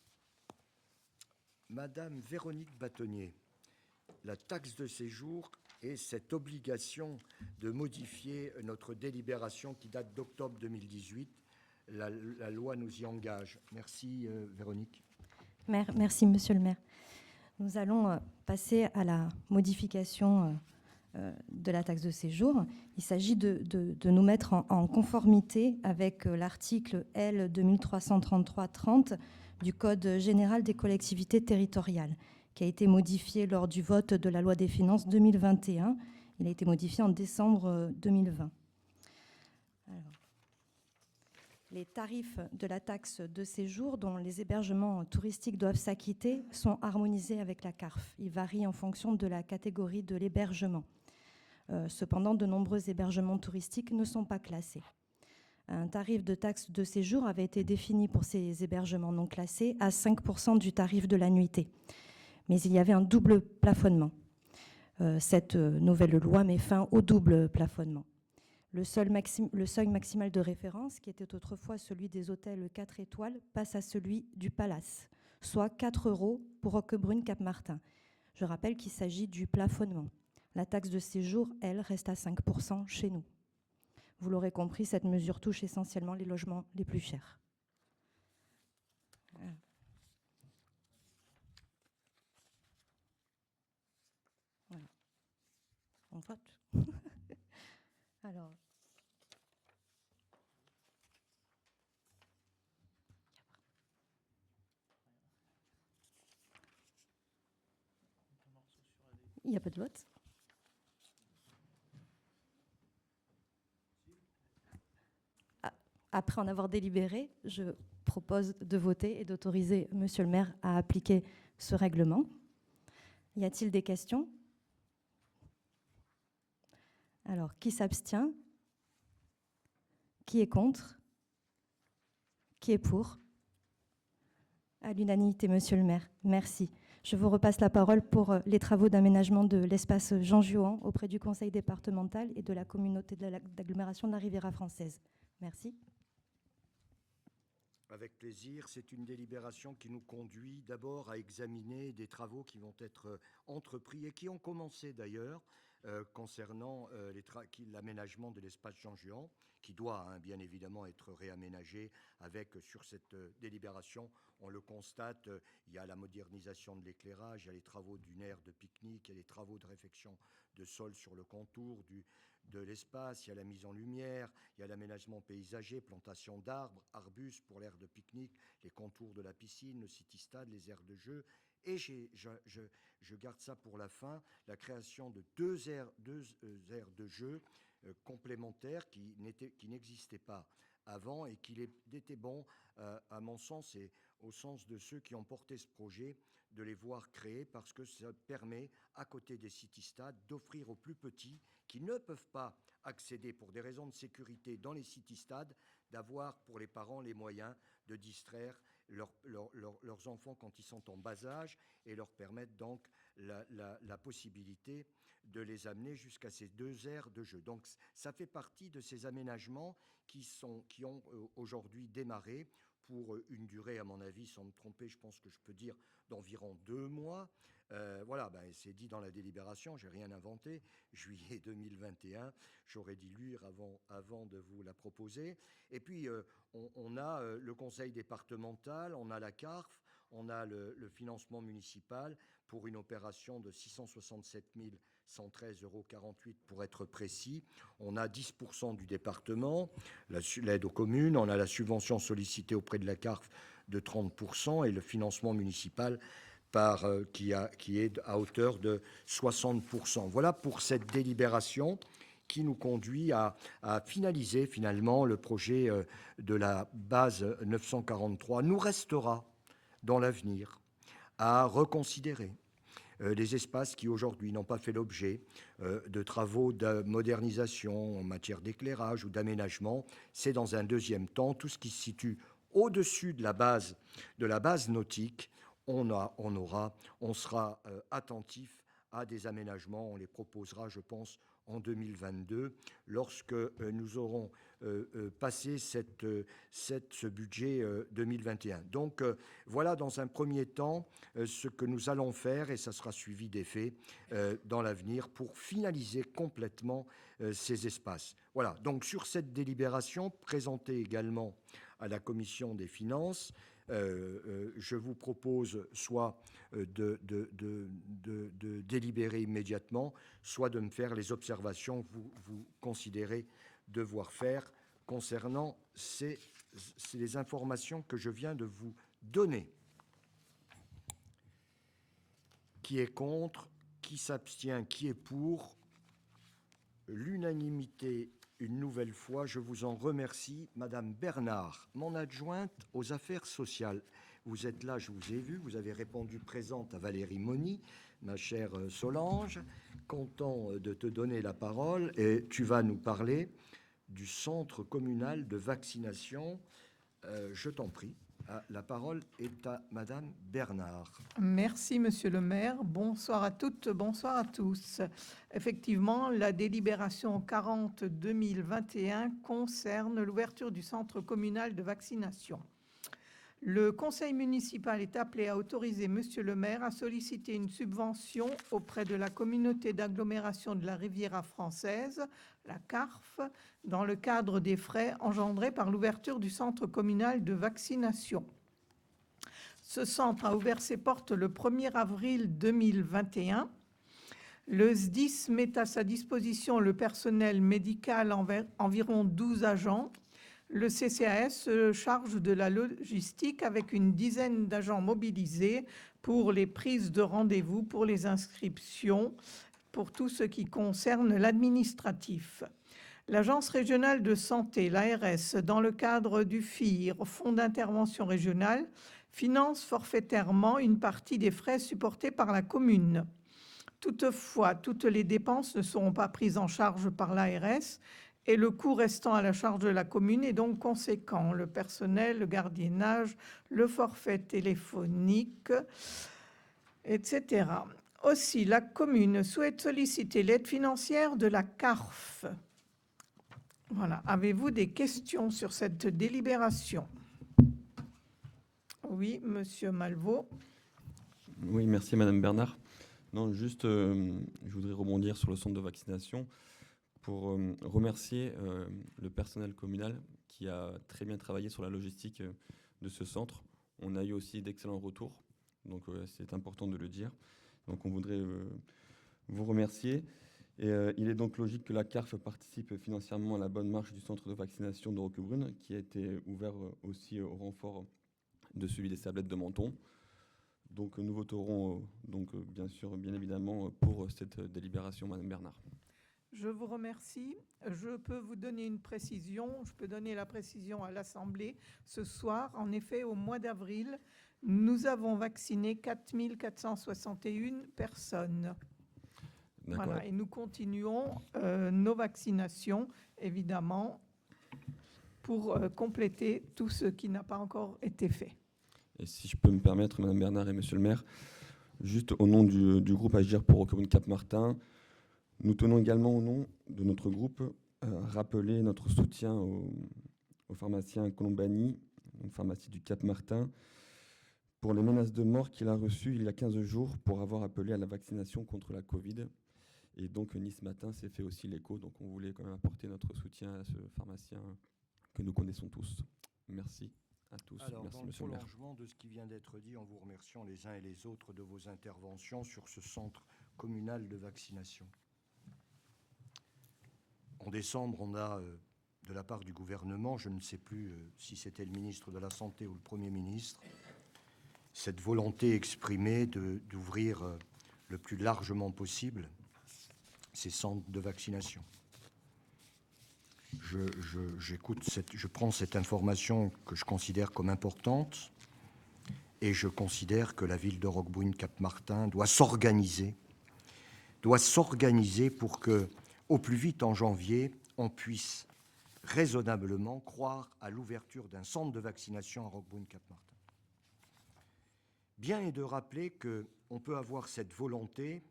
Madame Véronique Bâtonnier, la taxe de séjour et cette obligation de modifier notre délibération qui date d'octobre 2018, la loi nous y engage. Merci Véronique. Merci, monsieur le maire. Nous allons passer à la modification de la taxe de séjour. Il s'agit de nous mettre en conformité avec l'article L. 2333-30 du Code général des collectivités territoriales, qui a été modifié lors du vote de la loi des finances 2021. Il a été modifié en décembre 2020. Alors, les tarifs de la taxe de séjour dont les hébergements touristiques doivent s'acquitter sont harmonisés avec la CARF. Ils varient en fonction de la catégorie de l'hébergement. Cependant, de nombreux hébergements touristiques ne sont pas classés. Un tarif de taxe de séjour avait été défini pour ces hébergements non classés à 5% du tarif de la nuitée. Mais il y avait un double plafonnement. Cette nouvelle loi met fin au double plafonnement. Le seuil maximal de référence, qui était autrefois celui des hôtels 4 étoiles, passe à celui du Palace, soit 4 € pour Roquebrune Cap-Martin. Je rappelle qu'il s'agit du plafonnement. La taxe de séjour, elle, reste à 5% chez nous. Vous l'aurez compris, cette mesure touche essentiellement les logements les plus chers. On vote. Alors, il n'y a pas de vote. Après en avoir délibéré, je propose de voter et d'autoriser Monsieur le maire à appliquer ce règlement. Y a-t-il des questions? Alors, qui s'abstient? Qui est contre? Qui est pour? À l'unanimité, Monsieur le maire. Merci. Je vous repasse la parole pour les travaux d'aménagement de l'espace Jean Juan auprès du conseil départemental et de la communauté d'agglomération de la Riviera française. Merci. Avec plaisir. C'est une délibération qui nous conduit d'abord à examiner des travaux qui vont être entrepris et qui ont commencé d'ailleurs concernant l'aménagement de l'espace Jean Juan, qui doit bien évidemment être réaménagé avec, sur cette délibération, on le constate, il y a la modernisation de l'éclairage, il y a les travaux d'une aire de pique-nique, il y a les travaux de réfection de sol sur le contour de l'espace, il y a la mise en lumière, il y a l'aménagement paysager, plantation d'arbres, arbustes pour l'aire de pique-nique, les contours de la piscine, le city-stade, les aires de jeu. Et je garde ça pour la fin, la création de deux aires de jeu complémentaires qui n'existaient pas avant et qu'il était bon, à mon sens et au sens de ceux qui ont porté ce projet, de les voir créer parce que ça permet, à côté des city-stades, d'offrir aux plus petits qui ne peuvent pas accéder pour des raisons de sécurité dans les city-stades, d'avoir pour les parents les moyens de distraire leurs enfants quand ils sont en bas âge et leur permettre donc la possibilité de les amener jusqu'à ces deux aires de jeu. Donc ça fait partie de ces aménagements qui ont aujourd'hui démarré pour une durée, à mon avis, sans me tromper, je pense que je peux dire d'environ 2 mois. Voilà, c'est dit dans la délibération, j'ai rien inventé. Juillet 2021, j'aurais dû lire avant de vous la proposer. Et puis, on a le conseil départemental, on a la CARF, on a le financement municipal pour une opération de 667 113,48 € pour être précis. On a 10% du département, l'aide aux communes, on a la subvention sollicitée auprès de la CARF de 30% et le financement municipal qui est à hauteur de 60%. Voilà pour cette délibération qui nous conduit à finaliser finalement le projet de la base 943. Nous restera dans l'avenir à reconsidérer les espaces qui aujourd'hui n'ont pas fait l'objet de travaux de modernisation en matière d'éclairage ou d'aménagement. C'est dans un deuxième temps tout ce qui se situe au-dessus de la base nautique. On sera attentif à des aménagements. On les proposera, je pense, en 2022, lorsque nous aurons passé ce budget 2021. Donc voilà dans un premier temps ce que nous allons faire, et ça sera suivi des faits dans l'avenir pour finaliser complètement ces espaces. Voilà, donc sur cette délibération, présentée également à la Commission des finances, je vous propose soit de délibérer immédiatement, soit de me faire les observations que vous considérez devoir faire concernant les informations que je viens de vous donner. Qui est contre? Qui s'abstient? Qui est pour? L'unanimité. Une nouvelle fois, je vous en remercie. Madame Bernard, mon adjointe aux affaires sociales. Vous êtes là, je vous ai vu, vous avez répondu présente à Valérie Moni, ma chère Solange. Content de te donner la parole et tu vas nous parler du centre communal de vaccination. Je t'en prie. La parole est à Madame Bernard. Merci, Monsieur le maire. Bonsoir à toutes, bonsoir à tous. Effectivement, la délibération 40-2021 concerne l'ouverture du centre communal de vaccination. Le conseil municipal est appelé à autoriser Monsieur le maire à solliciter une subvention auprès de la communauté d'agglomération de la Riviera française, la CARF, dans le cadre des frais engendrés par l'ouverture du centre communal de vaccination. Ce centre a ouvert ses portes le 1er avril 2021. Le SDIS met à sa disposition le personnel médical, environ 12 agents. Le CCAS se charge de la logistique avec une dizaine d'agents mobilisés pour les prises de rendez-vous, pour les inscriptions, pour tout ce qui concerne l'administratif. L'Agence régionale de santé, l'ARS, dans le cadre du FIR, Fonds d'intervention régional, finance forfaitairement une partie des frais supportés par la commune. Toutefois, toutes les dépenses ne seront pas prises en charge par l'ARS et le coût restant à la charge de la commune est donc conséquent. Le personnel, le gardiennage, le forfait téléphonique, etc. Aussi, la commune souhaite solliciter l'aide financière de la CARF. Voilà. Avez-vous des questions sur cette délibération? Oui, Monsieur Malvaux. Oui, merci Madame Bernard. Non, juste, je voudrais rebondir sur le centre de vaccination pour remercier le personnel communal qui a très bien travaillé sur la logistique de ce centre. On a eu aussi d'excellents retours, donc c'est important de le dire. Donc on voudrait vous remercier. Et il est donc logique que la CARF participe financièrement à la bonne marche du centre de vaccination de Roquebrune, qui a été ouvert aussi au renfort de celui des Sablettes de Menton. Donc nous voterons bien sûr, bien évidemment, pour cette délibération, Madame Bernard. Je vous remercie. Je peux vous donner une précision. Je peux donner la précision à l'Assemblée ce soir. En effet, au mois d'avril, nous avons vacciné 4 461 personnes. Voilà, et nous continuons nos vaccinations, évidemment, pour compléter tout ce qui n'a pas encore été fait. Et si je peux me permettre, Madame Bernard et Monsieur le maire, juste au nom du groupe Agir pour Roquebrune Cap-Martin, nous tenons également au nom de notre groupe à rappeler notre soutien au pharmacien Colombani, une pharmacie du Cap-Martin, pour les menaces de mort qu'il a reçues il y a 15 jours pour avoir appelé à la vaccination contre la Covid. Et donc Nice Matin s'est fait aussi l'écho, donc on voulait quand même apporter notre soutien à ce pharmacien que nous connaissons tous. Merci à tous. Alors, merci, dans monsieur le maire. prolongement de ce qui vient d'être dit, en vous remerciant les uns et les autres de vos interventions sur ce centre communal de vaccination. En décembre, on a, de la part du gouvernement, je ne sais plus si c'était le ministre de la Santé ou le Premier ministre, cette volonté exprimée d'ouvrir le plus largement possible ces centres de vaccination. Je prends cette information que je considère comme importante et je considère que la ville de Roquebrune-Cap-Martin doit s'organiser pour que, au plus vite en janvier, on puisse raisonnablement croire à l'ouverture d'un centre de vaccination à Roquebrune-Cap-Martin. Bien est de rappeler qu'on peut avoir cette volonté,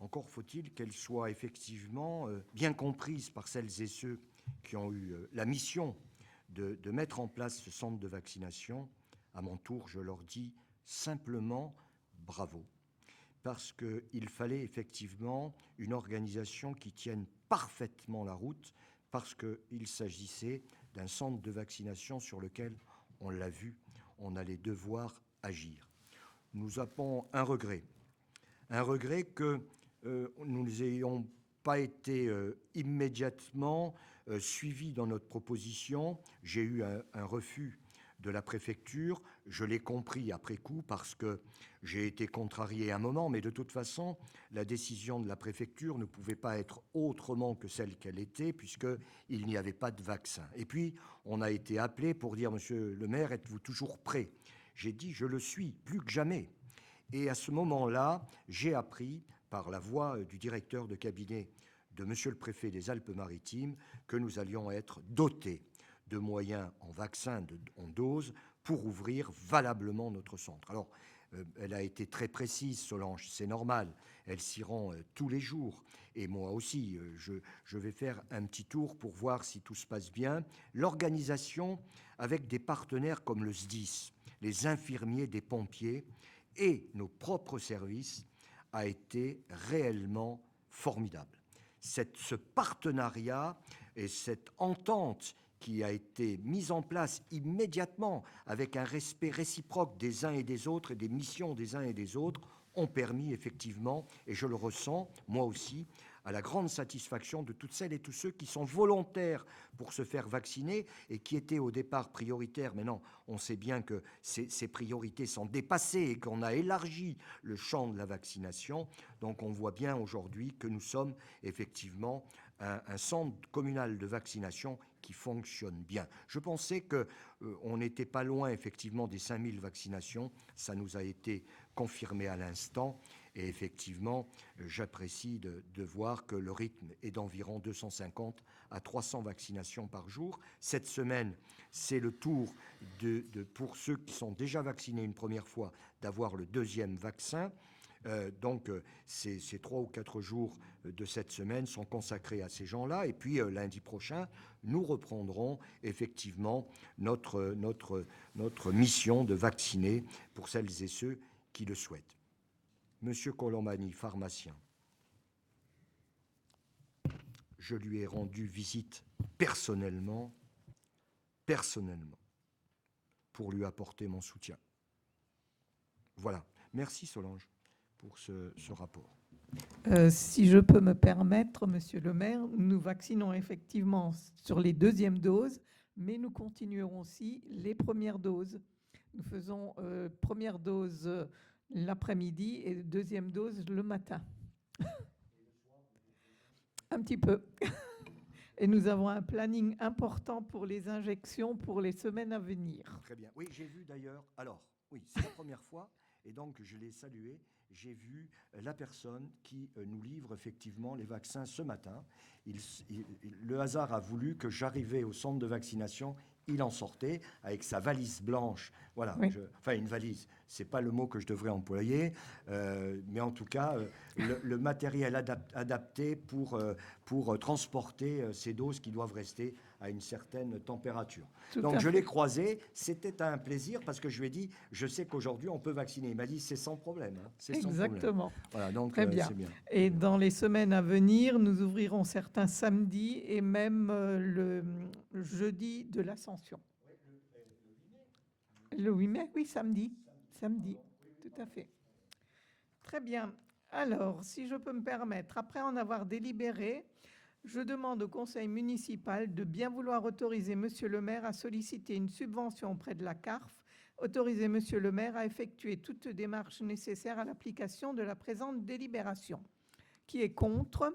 encore faut-il qu'elle soit effectivement bien comprise par celles et ceux qui ont eu la mission de mettre en place ce centre de vaccination. À mon tour, je leur dis simplement bravo, parce qu'il fallait effectivement une organisation qui tienne parfaitement la route, parce qu'il s'agissait d'un centre de vaccination sur lequel, on l'a vu, on allait devoir agir. Nous avons un regret que nous n'ayons pas été immédiatement suivis dans notre proposition. J'ai eu un refus de la préfecture. Je l'ai compris après coup parce que j'ai été contrarié un moment, mais de toute façon, la décision de la préfecture ne pouvait pas être autrement que celle qu'elle était, puisqu'il n'y avait pas de vaccin. Et puis, on a été appelé pour dire « Monsieur le maire, êtes-vous toujours prêt ?» J'ai dit « Je le suis, plus que jamais ». Et à ce moment-là, j'ai appris, par la voix du directeur de cabinet de Monsieur le préfet des Alpes-Maritimes, que nous allions être dotés de moyens en vaccins, en doses, pour ouvrir valablement notre centre. Alors, elle a été très précise, Solange, c'est normal. Elle s'y rend tous les jours. Et moi aussi, je vais faire un petit tour pour voir si tout se passe bien. L'organisation, avec des partenaires comme le SDIS, les infirmiers des pompiers et nos propres services, a été réellement formidable. Ce partenariat et cette entente qui a été mise en place immédiatement avec un respect réciproque des uns et des autres et des missions des uns et des autres ont permis effectivement, et je le ressens moi aussi, à la grande satisfaction de toutes celles et tous ceux qui sont volontaires pour se faire vacciner et qui étaient au départ prioritaires. Maintenant, on sait bien que ces priorités sont dépassées et qu'on a élargi le champ de la vaccination. Donc on voit bien aujourd'hui que nous sommes effectivement un centre communal de vaccination qui fonctionne bien. Je pensais qu'on n'était pas loin effectivement des 5000 vaccinations. Ça nous a été confirmé à l'instant. Et effectivement, j'apprécie de voir que le rythme est d'environ 250 à 300 vaccinations par jour. Cette semaine, c'est le tour pour ceux qui sont déjà vaccinés une première fois d'avoir le deuxième vaccin. Donc, ces 3 ou 4 jours de cette semaine sont consacrés à ces gens-là. Et puis, lundi prochain, nous reprendrons effectivement notre mission de vacciner pour celles et ceux qui le souhaitent. Monsieur Colombani, pharmacien, je lui ai rendu visite personnellement, pour lui apporter mon soutien. Voilà. Merci Solange pour ce rapport. Si je peux me permettre, Monsieur le maire, nous vaccinons effectivement sur les deuxièmes doses, mais nous continuerons aussi les premières doses. Nous faisons première dose l'après-midi et deuxième dose le matin. Un petit peu. Et nous avons un planning important pour les injections pour les semaines à venir. Très bien. Oui, j'ai vu d'ailleurs. Alors, oui, c'est la première fois, et donc je l'ai salué. J'ai vu la personne qui nous livre effectivement les vaccins ce matin. Le hasard a voulu que j'arrivais au centre de vaccination. Il en sortait avec sa valise blanche. Voilà, oui. Enfin une valise, c'est pas le mot que je devrais employer, mais en tout cas, le matériel adapté pour transporter ces doses qui doivent rester à une certaine température. Donc je l'ai croisé, c'était un plaisir parce que je lui ai dit, je sais qu'aujourd'hui on peut vacciner. Il m'a dit, c'est sans problème. Hein, c'est exactement. Sans problème. Voilà, donc très bien. C'est bien. Et dans les semaines à venir, nous ouvrirons certains samedis et même le jeudi de l'Ascension. Le 8 mai, oui, samedi. Samedi, tout à fait. Très bien. Alors, si je peux me permettre, après en avoir délibéré, je demande au conseil municipal de bien vouloir autoriser Monsieur le maire à solliciter une subvention auprès de la CARF, autoriser Monsieur le maire à effectuer toute démarche nécessaire à l'application de la présente délibération. Qui est contre?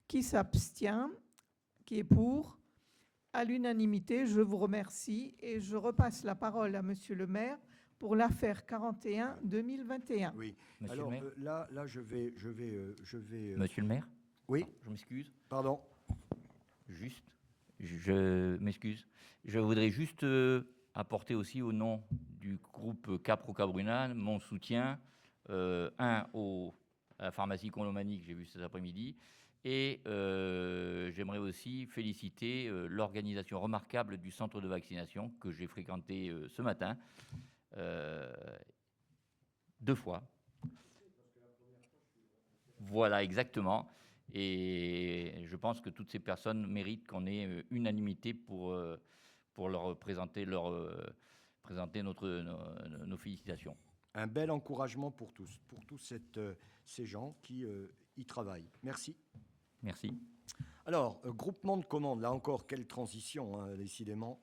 Qui s'abstient? Qui est pour? À l'unanimité, je vous remercie et je repasse la parole à Monsieur le maire pour l'affaire 41-2021. Oui. Monsieur Alors le maire. là, je vais. Monsieur le maire. Oui. Je m'excuse. Pardon. Juste. Je m'excuse. Je voudrais juste apporter aussi au nom du groupe Cap-Roca-Brunal mon soutien, à la pharmacie Colombani que j'ai vu cet après-midi. Et j'aimerais aussi féliciter l'organisation remarquable du centre de vaccination que j'ai fréquenté ce matin 2 fois. Voilà, exactement. Et je pense que toutes ces personnes méritent qu'on ait unanimité pour leur présenter, nos félicitations. Un bel encouragement pour tous ces gens qui y travaillent. Merci. Merci. Alors, groupement de commandes, là encore, quelle transition, hein, décidément.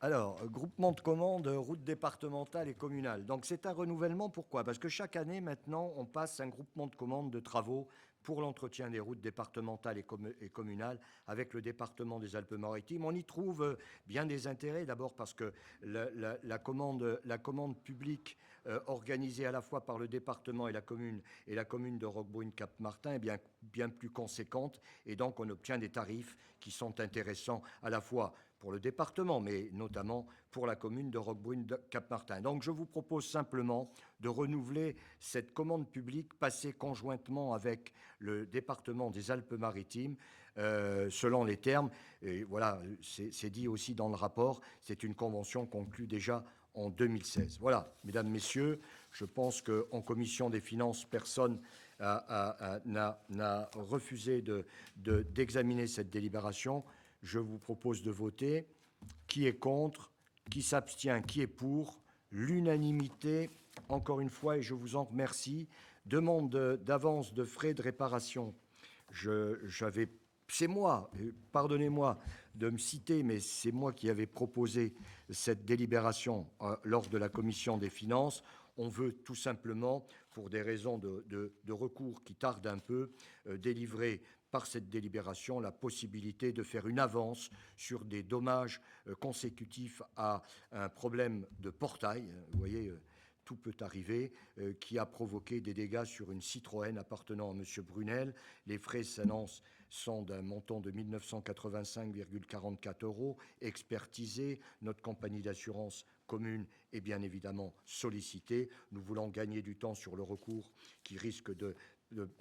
Alors, groupement de commandes, routes départementales et communales. Donc, c'est un renouvellement, pourquoi? Parce que chaque année, maintenant, on passe un groupement de commandes de travaux pour l'entretien des routes départementales et communales avec le département des Alpes-Maritimes. On y trouve bien des intérêts, d'abord parce que la commande publique organisée à la fois par le département et la commune de Roquebrune-Cap-Martin est bien plus conséquente, et donc on obtient des tarifs qui sont intéressants à la fois pour le département, mais notamment pour la commune de Roquebrune-Cap-Martin. Donc je vous propose simplement de renouveler cette commande publique passée conjointement avec le département des Alpes-Maritimes, selon les termes, et voilà, c'est dit aussi dans le rapport, c'est une convention conclue déjà en 2016. Voilà, mesdames, messieurs, je pense qu'en commission des finances, personne n'a refusé d'examiner cette délibération. Je vous propose de voter. Qui est contre? Qui s'abstient? Qui est pour? L'unanimité, encore une fois, et je vous en remercie, Demande d'avance de frais de réparation. C'est moi, pardonnez-moi de me citer, mais c'est moi qui avais proposé cette délibération lors de la commission des finances. On veut tout simplement, pour des raisons de recours qui tardent un peu, délivrer par cette délibération la possibilité de faire une avance sur des dommages consécutifs à un problème de portail. Vous voyez, tout peut arriver, qui a provoqué des dégâts sur une Citroën appartenant à M. Brunel. Les frais s'annoncent sont d'un montant de 1 985,44 €, expertisés. Notre compagnie d'assurance commune est bien évidemment sollicitée. Nous voulons gagner du temps sur le recours qui risque de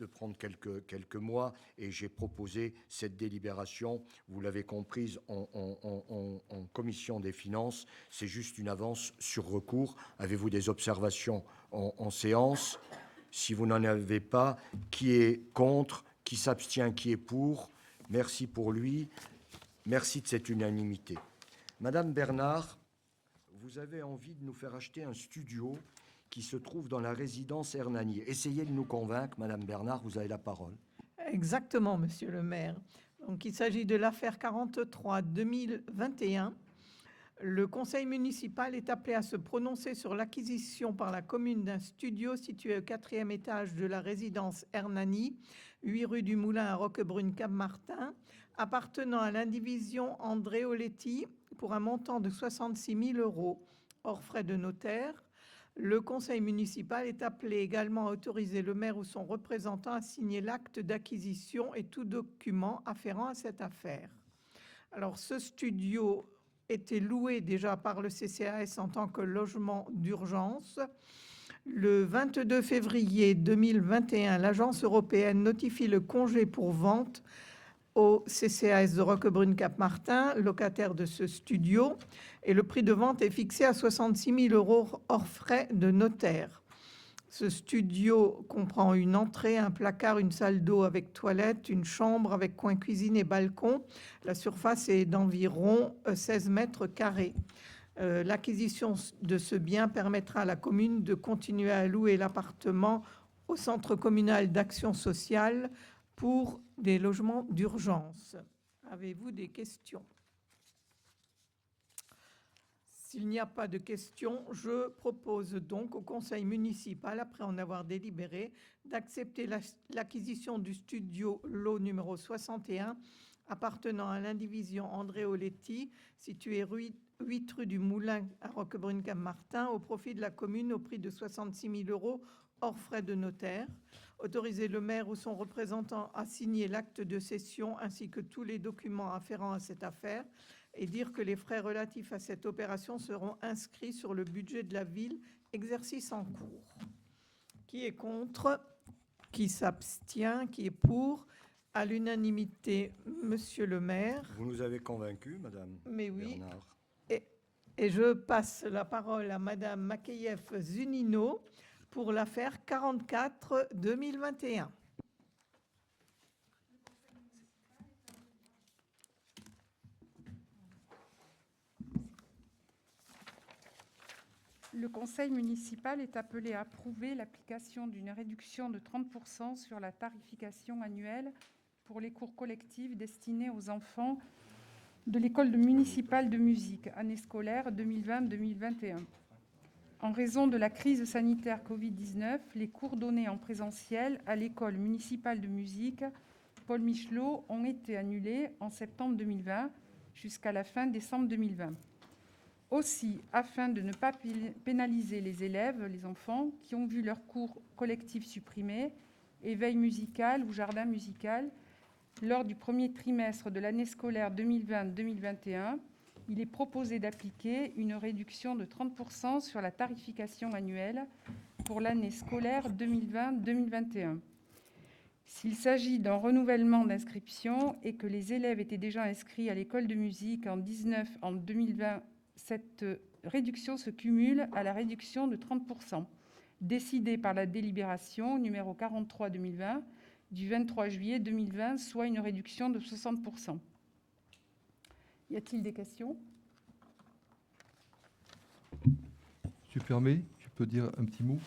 prendre quelques mois, et j'ai proposé cette délibération, vous l'avez comprise, en commission des finances. C'est juste une avance sur recours. Avez-vous des observations en séance? Si vous n'en avez pas, qui est contre? Qui s'abstient? Qui est pour? Merci pour lui. Merci de cette unanimité. Madame Bernard, vous avez envie de nous faire acheter un studio qui se trouve dans la résidence Hernani. Essayez de nous convaincre, Madame Bernard, vous avez la parole. Exactement, Monsieur le maire. Donc, il s'agit de l'affaire 43-2021. Le conseil municipal est appelé à se prononcer sur l'acquisition par la commune d'un studio situé au 4e étage de la résidence Hernani, 8 rue du Moulin à Roquebrune-Cap-Martin, appartenant à l'indivision André Oletti pour un montant de 66 000 €, hors frais de notaire. Le conseil municipal est appelé également à autoriser le maire ou son représentant à signer l'acte d'acquisition et tout document afférent à cette affaire. Alors, ce studio était loué déjà par le CCAS en tant que logement d'urgence. Le 22 février 2021, l'agence européenne notifie le congé pour vente au CCAS de Roquebrune-Cap-Martin, locataire de ce studio, et le prix de vente est fixé à 66 000 € hors frais de notaire. Ce studio comprend une entrée, un placard, une salle d'eau avec toilette, une chambre avec coin cuisine et balcon. La surface est d'environ 16 mètres carrés. L'acquisition de ce bien permettra à la commune de continuer à louer l'appartement au Centre communal d'action sociale pour des logements d'urgence. Avez-vous des questions? S'il n'y a pas de questions, je propose donc au conseil municipal, après en avoir délibéré, d'accepter l'acquisition du studio lot numéro 61 appartenant à l'indivision André Oletti, situé 8 rue du Moulin à Roquebrune-Cap-Martin, au profit de la commune au prix de 66 000 € hors frais de notaire. Autoriser le maire ou son représentant à signer l'acte de cession ainsi que tous les documents afférents à cette affaire et dire que les frais relatifs à cette opération seront inscrits sur le budget de la ville, exercice en cours. Qui est contre? Qui s'abstient? Qui est pour? À l'unanimité, Monsieur le maire. Vous nous avez convaincus, Madame Mais oui. Bernard. Et je passe la parole à Madame Makeyef Zunino pour l'affaire 44-2021. Le conseil municipal est appelé à approuver l'application d'une réduction de 30% sur la tarification annuelle pour les cours collectifs destinés aux enfants de l'école municipale de musique, année scolaire 2020-2021. En raison de la crise sanitaire Covid-19, les cours donnés en présentiel à l'école municipale de musique Paul Michelot ont été annulés en septembre 2020 jusqu'à la fin décembre 2020. Aussi, afin de ne pas pénaliser les élèves, les enfants, qui ont vu leurs cours collectifs supprimés, éveil musical ou jardin musical, lors du premier trimestre de l'année scolaire 2020-2021, il est proposé d'appliquer une réduction de 30% sur la tarification annuelle pour l'année scolaire 2020-2021. S'il s'agit d'un renouvellement d'inscription et que les élèves étaient déjà inscrits à l'école de musique en 2020, cette réduction se cumule à la réduction de 30% décidée par la délibération numéro 43-2020 du 23 juillet 2020, soit une réduction de 60%. Y a-t-il des questions? Si tu permets, je peux dire un petit mot.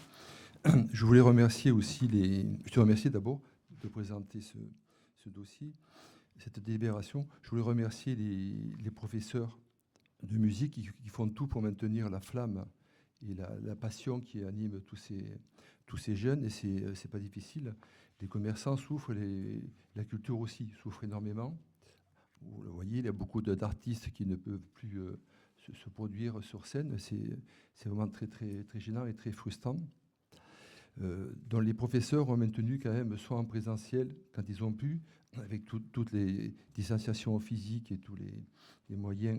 Je voulais remercier aussi Je te remercie d'abord de présenter ce dossier, cette délibération. Je voulais remercier les professeurs de musique qui font tout pour maintenir la flamme et la passion qui anime tous ces jeunes, et c'est pas difficile. Les commerçants souffrent, la culture aussi souffre énormément. Vous le voyez, il y a beaucoup d'artistes qui ne peuvent plus se produire sur scène. C'est vraiment très, très, très gênant et très frustrant. Dont les professeurs ont maintenu quand même, soit en présentiel quand ils ont pu, avec toutes les distanciations physiques et tous les moyens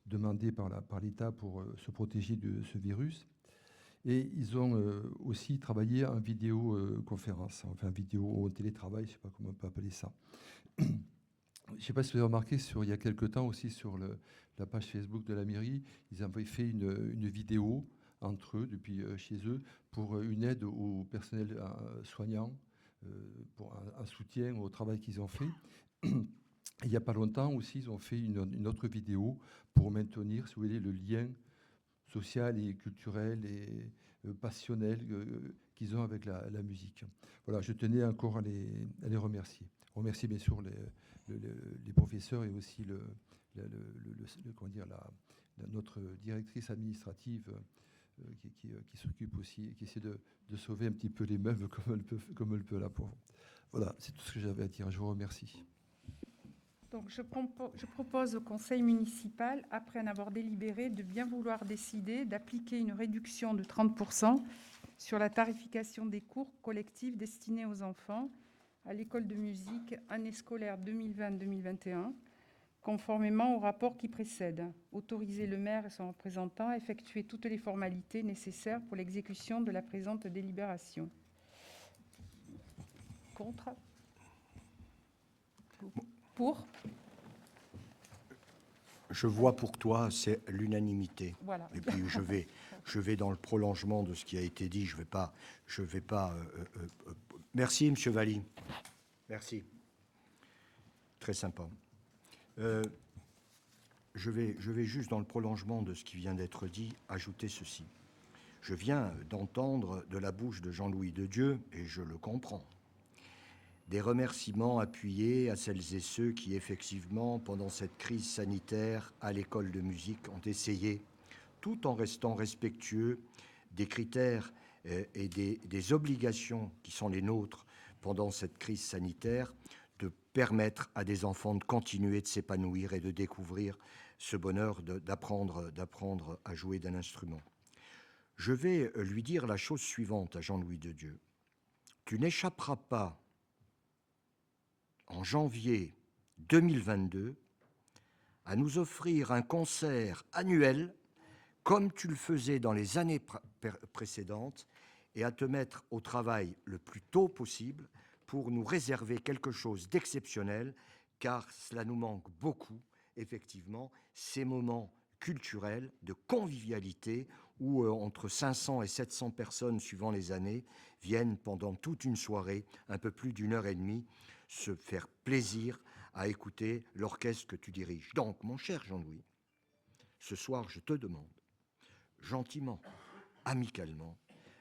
demandés par l'État pour se protéger de ce virus. Et ils ont aussi travaillé en vidéoconférence, enfin vidéo ou télétravail, je ne sais pas comment on peut appeler ça. Je ne sais pas si vous avez remarqué, il y a quelque temps aussi sur la page Facebook de la mairie, ils avaient fait une vidéo entre eux, depuis chez eux, pour une aide au personnel soignant, pour un soutien au travail qu'ils ont fait. Il n'y a pas longtemps aussi, ils ont fait une autre vidéo pour maintenir, si vous voulez, le lien social et culturel et passionnel qu'ils ont avec la musique. Voilà, je tenais encore à les remercier. Je remercie bien sûr les professeurs et aussi notre directrice administrative qui s'occupe aussi et qui essaie de sauver un petit peu les meubles comme elle peut, la pauvre. Voilà, c'est tout ce que j'avais à dire. Je vous remercie. Donc, je propose au conseil municipal, après en avoir délibéré, de bien vouloir décider d'appliquer une réduction de 30% sur la tarification des cours collectifs destinés aux enfants à l'école de musique année scolaire 2020-2021, conformément au rapport qui précède. Autoriser le maire et son représentant à effectuer toutes les formalités nécessaires pour l'exécution de la présente délibération. Contre ? Pour ? Je vois pour toi, c'est l'unanimité. Voilà. Et puis je vais dans le prolongement de ce qui a été dit. Je vais pas. Merci, Monsieur Valli. Merci. Très sympa. Je vais juste dans le prolongement de ce qui vient d'être dit, ajouter ceci. Je viens d'entendre de la bouche de Jean-Louis Dedieu, et je le comprends, des remerciements appuyés à celles et ceux qui, effectivement, pendant cette crise sanitaire, à l'école de musique, ont essayé, tout en restant respectueux des critères et des obligations qui sont les nôtres pendant cette crise sanitaire, de permettre à des enfants de continuer de s'épanouir et de découvrir ce bonheur d'apprendre à jouer d'un instrument. Je vais lui dire la chose suivante à Jean-Louis Dedieu. Tu n'échapperas pas en janvier 2022 à nous offrir un concert annuel comme tu le faisais dans les années précédentes et à te mettre au travail le plus tôt possible pour nous réserver quelque chose d'exceptionnel, car cela nous manque beaucoup, effectivement, ces moments culturels de convivialité où entre 500 et 700 personnes, suivant les années, viennent pendant toute une soirée, un peu plus d'une heure et demie, se faire plaisir à écouter l'orchestre que tu diriges. Donc, mon cher Jean-Louis, ce soir, je te demande, gentiment, amicalement,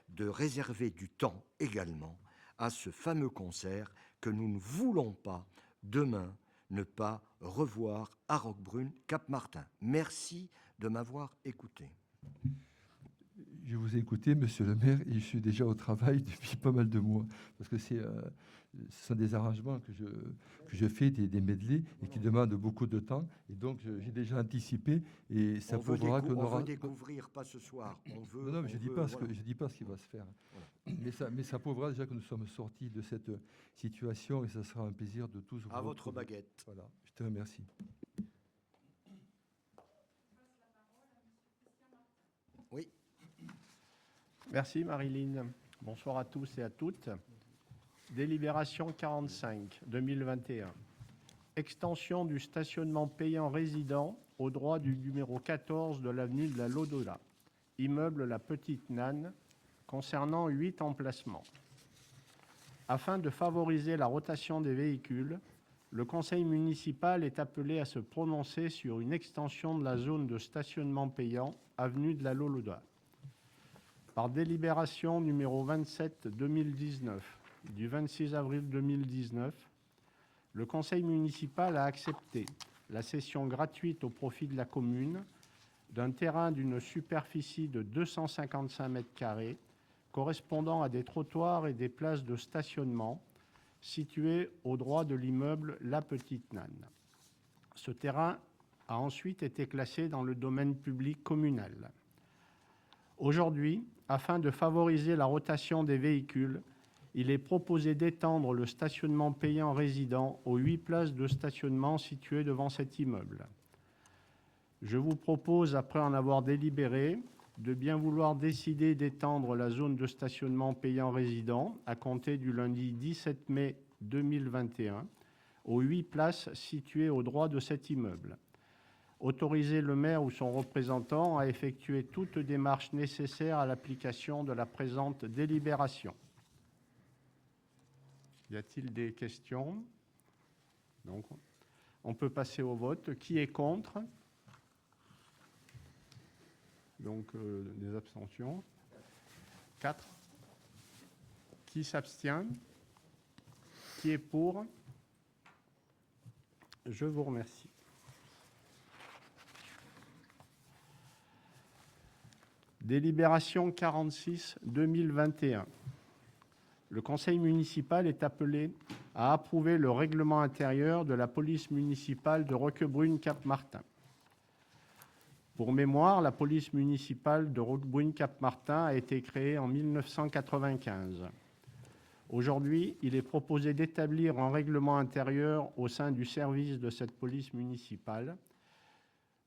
de réserver du temps également à ce fameux concert que nous ne voulons pas, demain, ne pas revoir à Roquebrune, Cap-Martin. Merci de m'avoir écouté. Je vous ai écouté, monsieur le maire, et je suis déjà au travail depuis pas mal de mois, parce que ce sont des arrangements que je fais, des medley, et qui demandent beaucoup de temps, et donc j'ai déjà anticipé, et ça prouvera que... On veut découvrir, pas ce soir, on veut... Non, mais je ne dis pas ce qui va se faire. Voilà. Mais ça prouvera déjà que nous sommes sortis de cette situation, et ça sera un plaisir de tous vous retrouver. À votre baguette. Voilà, je te remercie. Oui. Merci Marilyn. Bonsoir à tous et à toutes. Délibération 45, 2021. Extension du stationnement payant résident au droit du numéro 14 de l'avenue de la Lodola, immeuble La Petite Nanne, concernant 8 emplacements. Afin de favoriser la rotation des véhicules, le conseil municipal est appelé à se prononcer sur une extension de la zone de stationnement payant avenue de la Lodola. Par délibération numéro 27/2019 du 26 avril 2019, le conseil municipal a accepté la cession gratuite au profit de la commune d'un terrain d'une superficie de 255 mètres carrés correspondant à des trottoirs et des places de stationnement situés au droit de l'immeuble La Petite Nanne. Ce terrain a ensuite été classé dans le domaine public communal. Aujourd'hui, afin de favoriser la rotation des véhicules, il est proposé d'étendre le stationnement payant résident aux 8 places de stationnement situées devant cet immeuble. Je vous propose, après en avoir délibéré, de bien vouloir décider d'étendre la zone de stationnement payant résident à compter du lundi 17 mai 2021 aux 8 places situées au droit de cet immeuble. Autoriser le maire ou son représentant à effectuer toute démarche nécessaire à l'application de la présente délibération. Y a-t-il des questions? Donc, on peut passer au vote. Qui est contre? Donc, des abstentions. 4. Qui s'abstient? Qui est pour? Je vous remercie. Délibération 46/2021. Le conseil municipal est appelé à approuver le règlement intérieur de la police municipale de Roquebrune-Cap-Martin. Pour mémoire, la police municipale de Roquebrune-Cap-Martin a été créée en 1995. Aujourd'hui, il est proposé d'établir un règlement intérieur au sein du service de cette police municipale.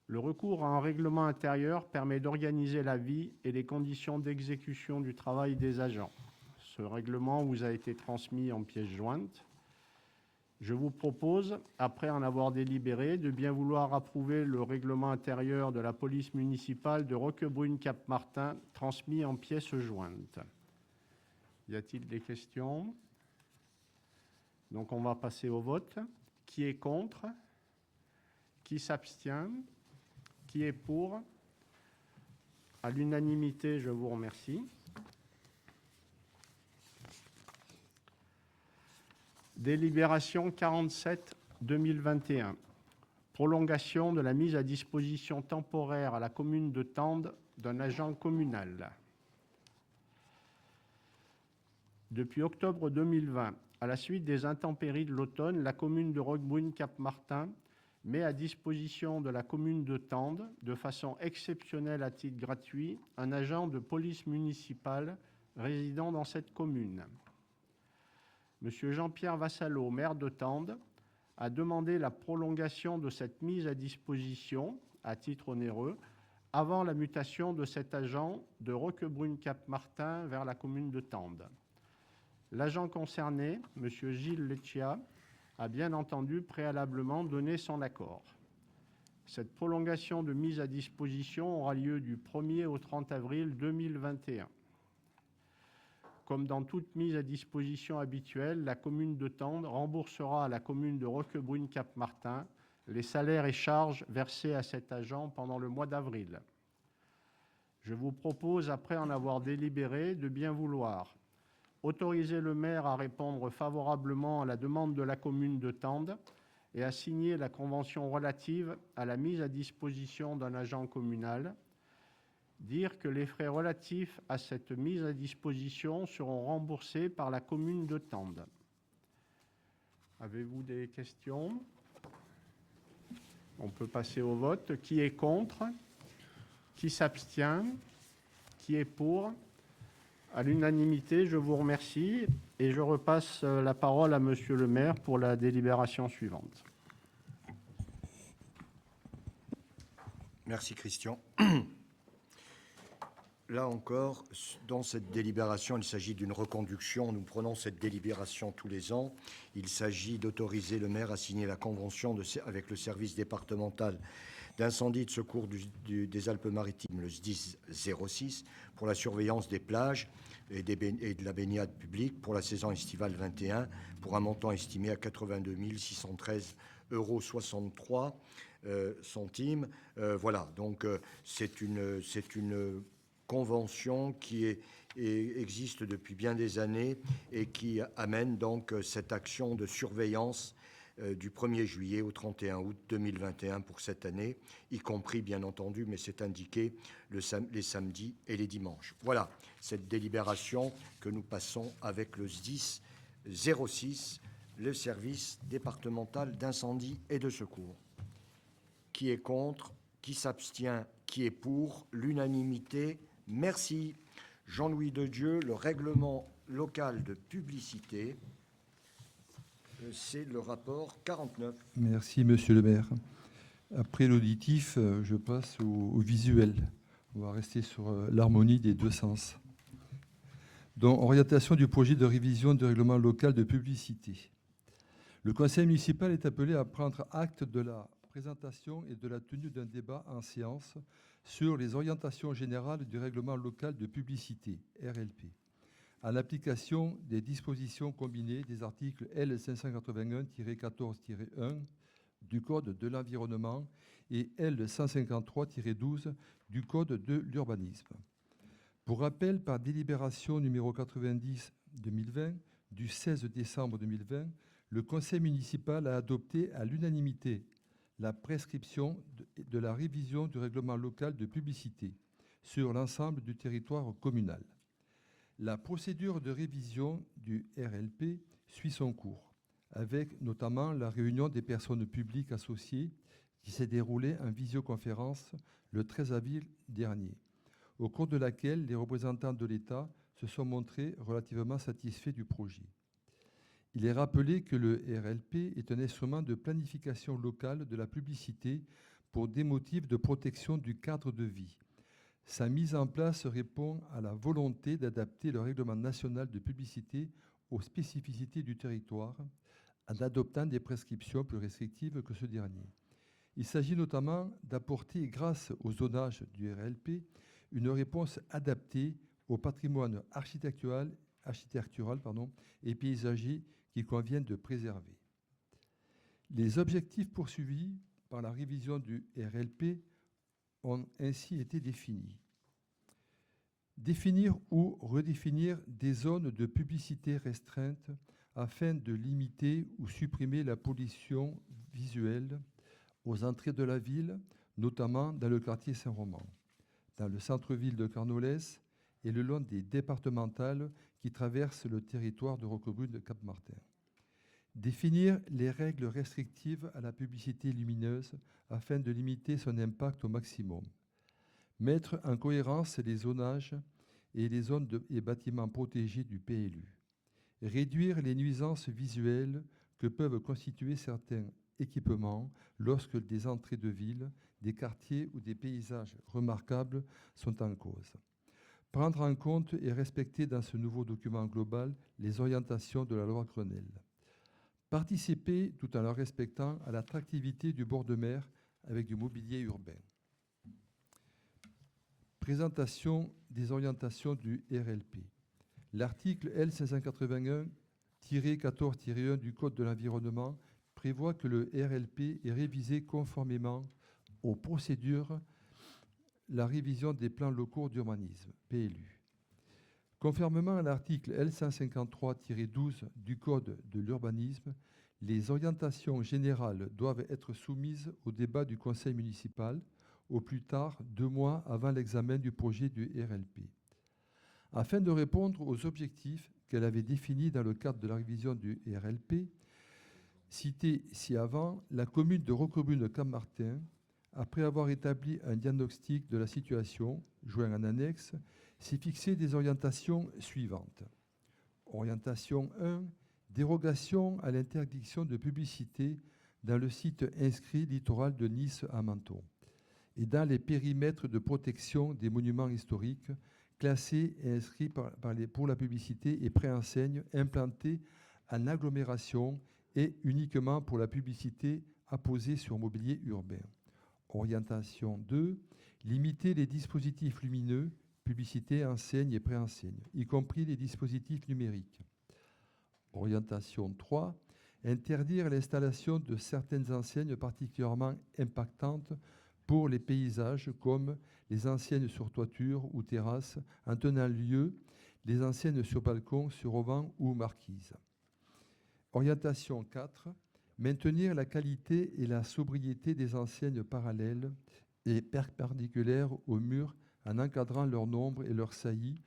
Le recours à un règlement intérieur permet d'organiser la vie et les conditions d'exécution du travail des agents. Ce règlement vous a été transmis en pièce jointe. Je vous propose, après en avoir délibéré, de bien vouloir approuver le règlement intérieur de la police municipale de Roquebrune-Cap-Martin, transmis en pièce jointe. Y a-t-il des questions? Donc on va passer au vote. Qui est contre? Qui s'abstient? Qui est pour? À l'unanimité, je vous remercie. Délibération 47/2021. Prolongation de la mise à disposition temporaire à la commune de Tende d'un agent communal. Depuis octobre 2020, à la suite des intempéries de l'automne, la commune de Roquebrune-Cap-Martin met à disposition de la commune de Tende, de façon exceptionnelle à titre gratuit, un agent de police municipale résidant dans cette commune. Monsieur Jean-Pierre Vassallo, maire de Tende, a demandé la prolongation de cette mise à disposition, à titre onéreux, avant la mutation de cet agent de Roquebrune-Cap-Martin vers la commune de Tende. L'agent concerné, monsieur Gilles Leccia, a bien entendu préalablement donné son accord. Cette prolongation de mise à disposition aura lieu du 1er au 30 avril 2021. Comme dans toute mise à disposition habituelle, la commune de Tende remboursera à la commune de Roquebrune-Cap-Martin les salaires et charges versés à cet agent pendant le mois d'avril. Je vous propose, après en avoir délibéré, de bien vouloir autoriser le maire à répondre favorablement à la demande de la commune de Tende et à signer la convention relative à la mise à disposition d'un agent communal, dire que les frais relatifs à cette mise à disposition seront remboursés par la commune de Tende. Avez-vous des questions? On peut passer au vote. Qui est contre? Qui s'abstient? Qui est pour? À l'unanimité, je vous remercie et je repasse la parole à monsieur le maire pour la délibération suivante. Merci Christian. Là encore, dans cette délibération, il s'agit d'une reconduction. Nous prenons cette délibération tous les ans. Il s'agit d'autoriser le maire à signer la convention avec le service départemental d'incendie et de secours des Alpes-Maritimes, le SDIS 06, pour la surveillance des plages et de la baignade publique pour la saison estivale 21, pour un montant estimé à 82 613,63 €. Voilà, donc c'est une convention qui existe depuis bien des années et qui amène donc cette action de surveillance du 1er juillet au 31 août 2021 pour cette année, y compris bien entendu, mais c'est indiqué, les samedis et les dimanches. Voilà cette délibération que nous passons avec le SDIS 06, le service départemental d'incendie et de secours. Qui est contre? Qui s'abstient? Qui est pour? L'unanimité. Merci. Jean-Louis Dedieu, le règlement local de publicité. C'est le rapport 49. Merci, monsieur le maire. Après l'auditif, je passe au visuel. On va rester sur l'harmonie des deux sens. Donc, orientation du projet de révision du règlement local de publicité. Le conseil municipal est appelé à prendre acte de la présentation et de la tenue d'un débat en séance sur les orientations générales du règlement local de publicité, RLP, à l'application des dispositions combinées des articles L581-14-1 du Code de l'environnement et L153-12 du Code de l'urbanisme. Pour rappel, par délibération numéro 90-2020 du 16 décembre 2020, le Conseil municipal a adopté à l'unanimité la prescription de la révision du règlement local de publicité sur l'ensemble du territoire communal. La procédure de révision du RLP suit son cours, avec notamment la réunion des personnes publiques associées qui s'est déroulée en visioconférence le 13 avril dernier, au cours de laquelle les représentants de l'État se sont montrés relativement satisfaits du projet. Il est rappelé que le RLP est un instrument de planification locale de la publicité pour des motifs de protection du cadre de vie. Sa mise en place répond à la volonté d'adapter le règlement national de publicité aux spécificités du territoire en adoptant des prescriptions plus restrictives que ce dernier. Il s'agit notamment d'apporter, grâce au zonage du RLP, une réponse adaptée au patrimoine architectural et paysager qu'il convient de préserver. Les objectifs poursuivis par la révision du RLP ont ainsi été définis. Définir ou redéfinir des zones de publicité restreintes afin de limiter ou supprimer la pollution visuelle aux entrées de la ville, notamment dans le quartier Saint-Roman, dans le centre-ville de Carnolès et le long des départementales qui traversent le territoire de Roquebrune-Cap-Martin. Définir les règles restrictives à la publicité lumineuse afin de limiter son impact au maximum. Mettre en cohérence les zonages et les zones et bâtiments protégés du PLU. Réduire les nuisances visuelles que peuvent constituer certains équipements lorsque des entrées de ville, des quartiers ou des paysages remarquables sont en cause. Prendre en compte et respecter dans ce nouveau document global les orientations de la loi Grenelle. Participer, tout en le respectant, à l'attractivité du bord de mer avec du mobilier urbain. Présentation des orientations du RLP. L'article L581-14-1 du Code de l'environnement prévoit que le RLP est révisé conformément aux procédures la révision des plans locaux d'urbanisme, PLU. Conformément à l'article L153-12 du Code de l'urbanisme, les orientations générales doivent être soumises au débat du conseil municipal au plus tard 2 mois avant l'examen du projet du RLP. Afin de répondre aux objectifs qu'elle avait définis dans le cadre de la révision du RLP, cités ci-avant, la commune de Roquebrune-Cap-Martin, après avoir établi un diagnostic de la situation, joint en annexe, s'est fixé des orientations suivantes. Orientation 1, dérogation à l'interdiction de publicité dans le site inscrit littoral de Nice à Menton et dans les périmètres de protection des monuments historiques classés et inscrits pour la publicité et préenseignes implantés en agglomération et uniquement pour la publicité apposée sur mobilier urbain. Orientation 2, limiter les dispositifs lumineux, publicité, enseigne et préenseigne, y compris les dispositifs numériques. Orientation 3, interdire l'installation de certaines enseignes particulièrement impactantes pour les paysages comme les enseignes sur toiture ou terrasse, en tenant lieu les enseignes sur balcon, sur auvent ou marquise. Orientation 4, maintenir la qualité et la sobriété des enseignes parallèles et perpendiculaires au mur en encadrant leur nombre et leur saillie,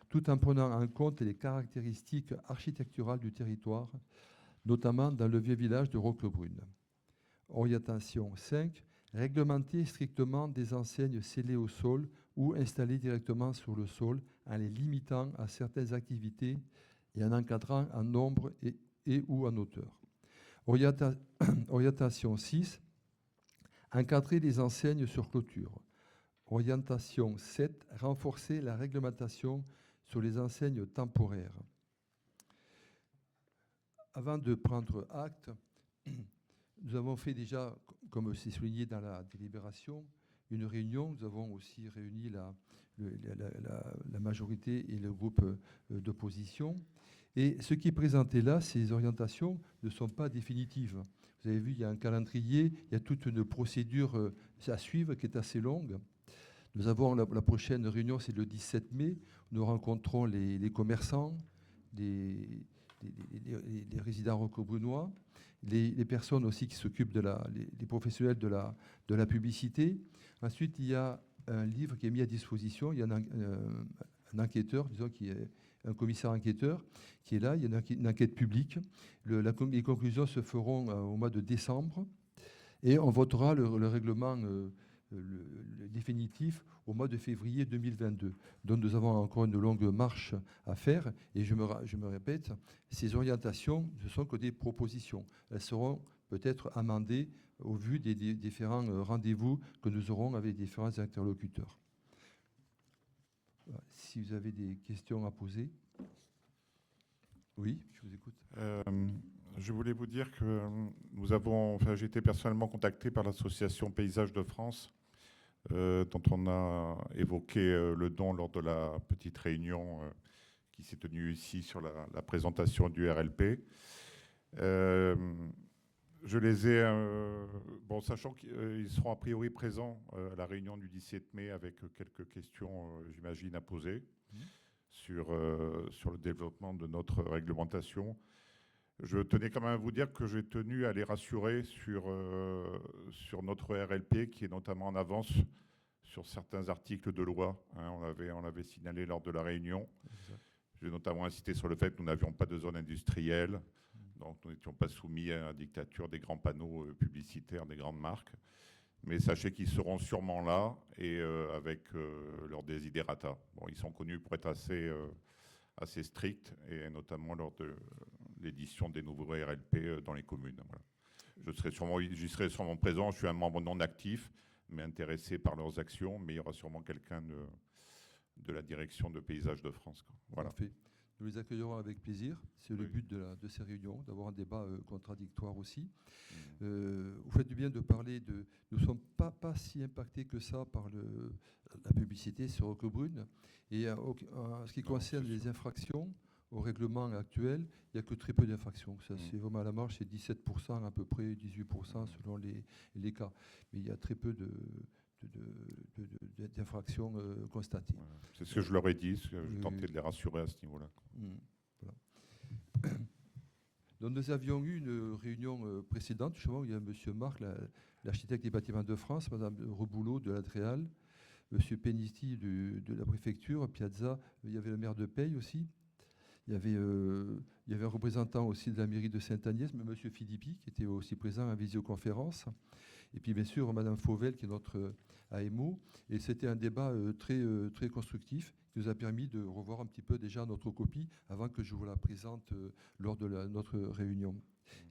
tout en prenant en compte les caractéristiques architecturales du territoire, notamment dans le vieux village de Roquebrune. Orientation 5, réglementer strictement des enseignes scellées au sol ou installées directement sur le sol en les limitant à certaines activités et en encadrant en nombre et ou en hauteur. Orientation 6, encadrer les enseignes sur clôture. Orientation 7, renforcer la réglementation sur les enseignes temporaires. Avant de prendre acte, nous avons fait déjà, comme c'est souligné dans la délibération, une réunion. Nous avons aussi réuni la majorité et le groupe d'opposition. Et ce qui est présenté là, ces orientations ne sont pas définitives. Vous avez vu, il y a un calendrier, il y a toute une procédure à suivre qui est assez longue. Nous avons la prochaine réunion, c'est le 17 mai. Nous rencontrons les commerçants, les résidents roquebrunois, les personnes aussi qui s'occupent les professionnels de la publicité. Ensuite, il y a un livre qui est mis à disposition. Il y a un enquêteur, disons, qui est un commissaire enquêteur qui est là. Il y a une enquête publique. Les conclusions se feront au mois de décembre et on votera le règlement le définitif au mois de février 2022. Donc nous avons encore une longue marche à faire et je me répète, ces orientations ne sont que des propositions. Elles seront peut-être amendées au vu des différents rendez-vous que nous aurons avec différents interlocuteurs. Voilà. Si vous avez des questions à poser. Oui, je vous écoute. Je voulais vous dire que j'ai été personnellement contacté par l'association Paysages de France, dont on a évoqué le don lors de la petite réunion qui s'est tenue ici sur la présentation du RLP. Je les ai, sachant qu'ils seront a priori présents à la réunion du 17 mai avec quelques questions, j'imagine, à poser sur le développement de notre réglementation. Je tenais quand même à vous dire que j'ai tenu à les rassurer sur notre RLP, qui est notamment en avance sur certains articles de loi. On l'avait signalé lors de la réunion. J'ai notamment insisté sur le fait que nous n'avions pas de zone industrielle, donc nous n'étions pas soumis à la dictature des grands panneaux publicitaires des grandes marques. Mais sachez qu'ils seront sûrement là et avec leurs desiderata. Bon, ils sont connus pour être assez stricts, et notamment lors de l'édition des nouveaux RLP dans les communes. Voilà. J'y serai sûrement présent. Je suis un membre non actif, mais intéressé par leurs actions. Mais il y aura sûrement quelqu'un de la direction de Paysages de France. Voilà. Parfait. Nous les accueillerons avec plaisir. C'est le but de ces réunions, d'avoir un débat contradictoire aussi. Vous faites du bien de parler de... Nous ne sommes pas si impactés que ça par la publicité sur Roquebrune. Et en ce qui concerne les infractions au règlement actuel, il n'y a que très peu d'infractions. Ça, c'est vraiment à la marge, c'est 17% à peu près, 18% selon les cas. Mais il y a très peu d'infractions constatées. Voilà. C'est ce que je leur ai dit, je tentais de les rassurer à ce niveau-là. Voilà. Donc nous avions eu une réunion précédente, justement, où il y a M. Marc, l'architecte des bâtiments de France, Mme Reboulot de l'Adréal, M. Penisti de la préfecture, Piazza, il y avait le maire de Peille aussi. Il y avait un représentant aussi de la mairie de Sainte-Agnès, M. Philippi, qui était aussi présent en visioconférence. Et puis, bien sûr, Mme Fauvel, qui est notre AMO. Et c'était un débat très constructif qui nous a permis de revoir un petit peu déjà notre copie avant que je vous la présente lors de notre réunion.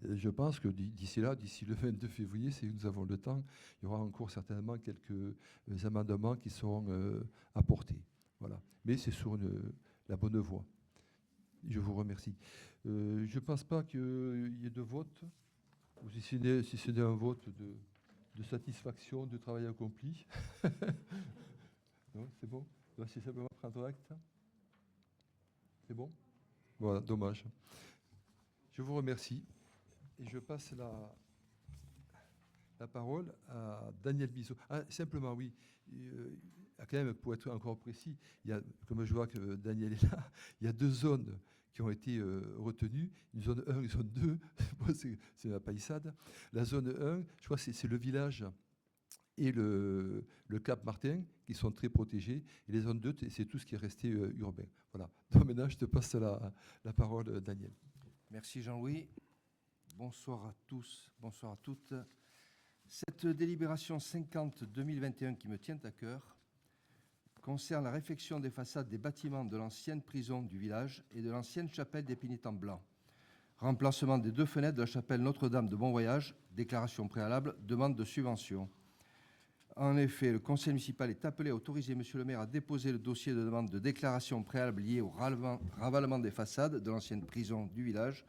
Et je pense que d'ici le 22 février, si nous avons le temps, il y aura encore certainement quelques amendements qui seront apportés. Voilà. Mais c'est sur la bonne voie. Je vous remercie. Je ne pense pas qu'il y ait de vote, ou si ce n'est un vote de satisfaction du travail accompli. Non, c'est bon. C'est simplement prendre acte. C'est bon. Voilà, dommage. Je vous remercie. Et je passe la parole à Daniel Bissot. Ah, simplement, oui. Quand même, pour être encore précis, il y a, comme je vois que Daniel est là, il y a 2 zones qui ont été retenues, une zone 1 et une zone 2. C'est la palissade. La zone 1, je crois que c'est le village et le Cap Martin qui sont très protégés. Et les zones 2, c'est tout ce qui est resté urbain. Voilà. Donc maintenant, je te passe la parole, Daniel. Merci Jean-Louis. Bonsoir à tous, bonsoir à toutes. Cette délibération 50-2021 qui me tient à cœur concerne la réfection des façades des bâtiments de l'ancienne prison du village et de l'ancienne chapelle des Pénitents Blancs. Remplacement des 2 fenêtres de la chapelle Notre-Dame de Bon Voyage, déclaration préalable, demande de subvention. En effet, le conseil municipal est appelé à autoriser Monsieur le maire à déposer le dossier de demande de déclaration préalable lié au ravalement des façades de l'ancienne prison du village,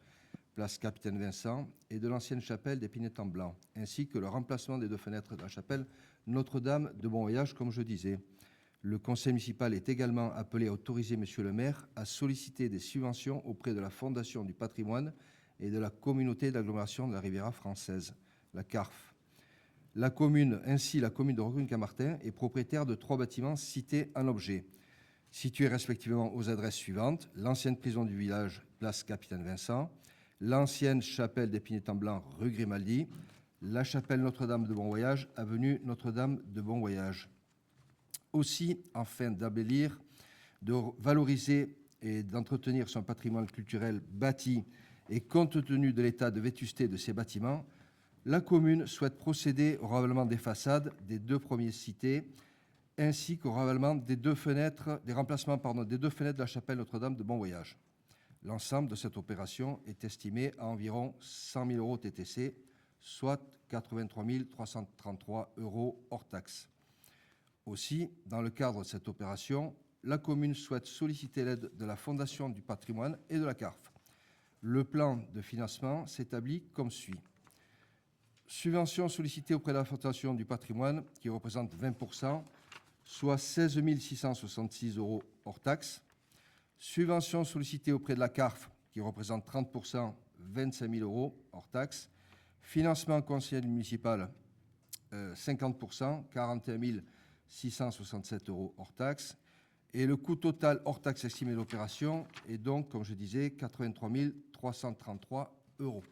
place Capitaine Vincent, et de l'ancienne chapelle des Pénitents Blancs, ainsi que le remplacement des 2 fenêtres de la chapelle Notre-Dame de Bon Voyage, comme je disais. Le conseil municipal est également appelé à autoriser Monsieur le maire à solliciter des subventions auprès de la Fondation du patrimoine et de la communauté d'agglomération de la Riviera française, la CARF. Ainsi, la commune de Roquebrune-Camartin est propriétaire de 3 bâtiments cités en objet, situés respectivement aux adresses suivantes: l'ancienne prison du village, place Capitaine Vincent, l'ancienne chapelle des Pénitents Blancs, rue Grimaldi, la chapelle Notre-Dame de Bon Voyage, avenue Notre-Dame de Bon Voyage. Aussi, afin d'embellir, de valoriser et d'entretenir son patrimoine culturel bâti et compte tenu de l'état de vétusté de ces bâtiments, la commune souhaite procéder au ravalement des façades des 2 premiers cités, ainsi qu'au ravalement des 2 fenêtres, des remplacements des 2 fenêtres de la chapelle Notre-Dame de Bon Voyage. L'ensemble de cette opération est estimé à environ 100 000 euros TTC, soit 83 333 euros hors taxes. Aussi, dans le cadre de cette opération, la commune souhaite solliciter l'aide de la Fondation du patrimoine et de la CARF. Le plan de financement s'établit comme suit. Subvention sollicitée auprès de la Fondation du patrimoine, qui représente 20%, soit 16 666 euros hors taxes. Subvention sollicitée auprès de la CARF, qui représente 30%, 25 000 euros hors taxes. Financement conseil municipal, 50%, 41 667 euros hors taxes. Et le coût total hors taxes estimé de l'opération est donc, comme je disais, 83 333 euros.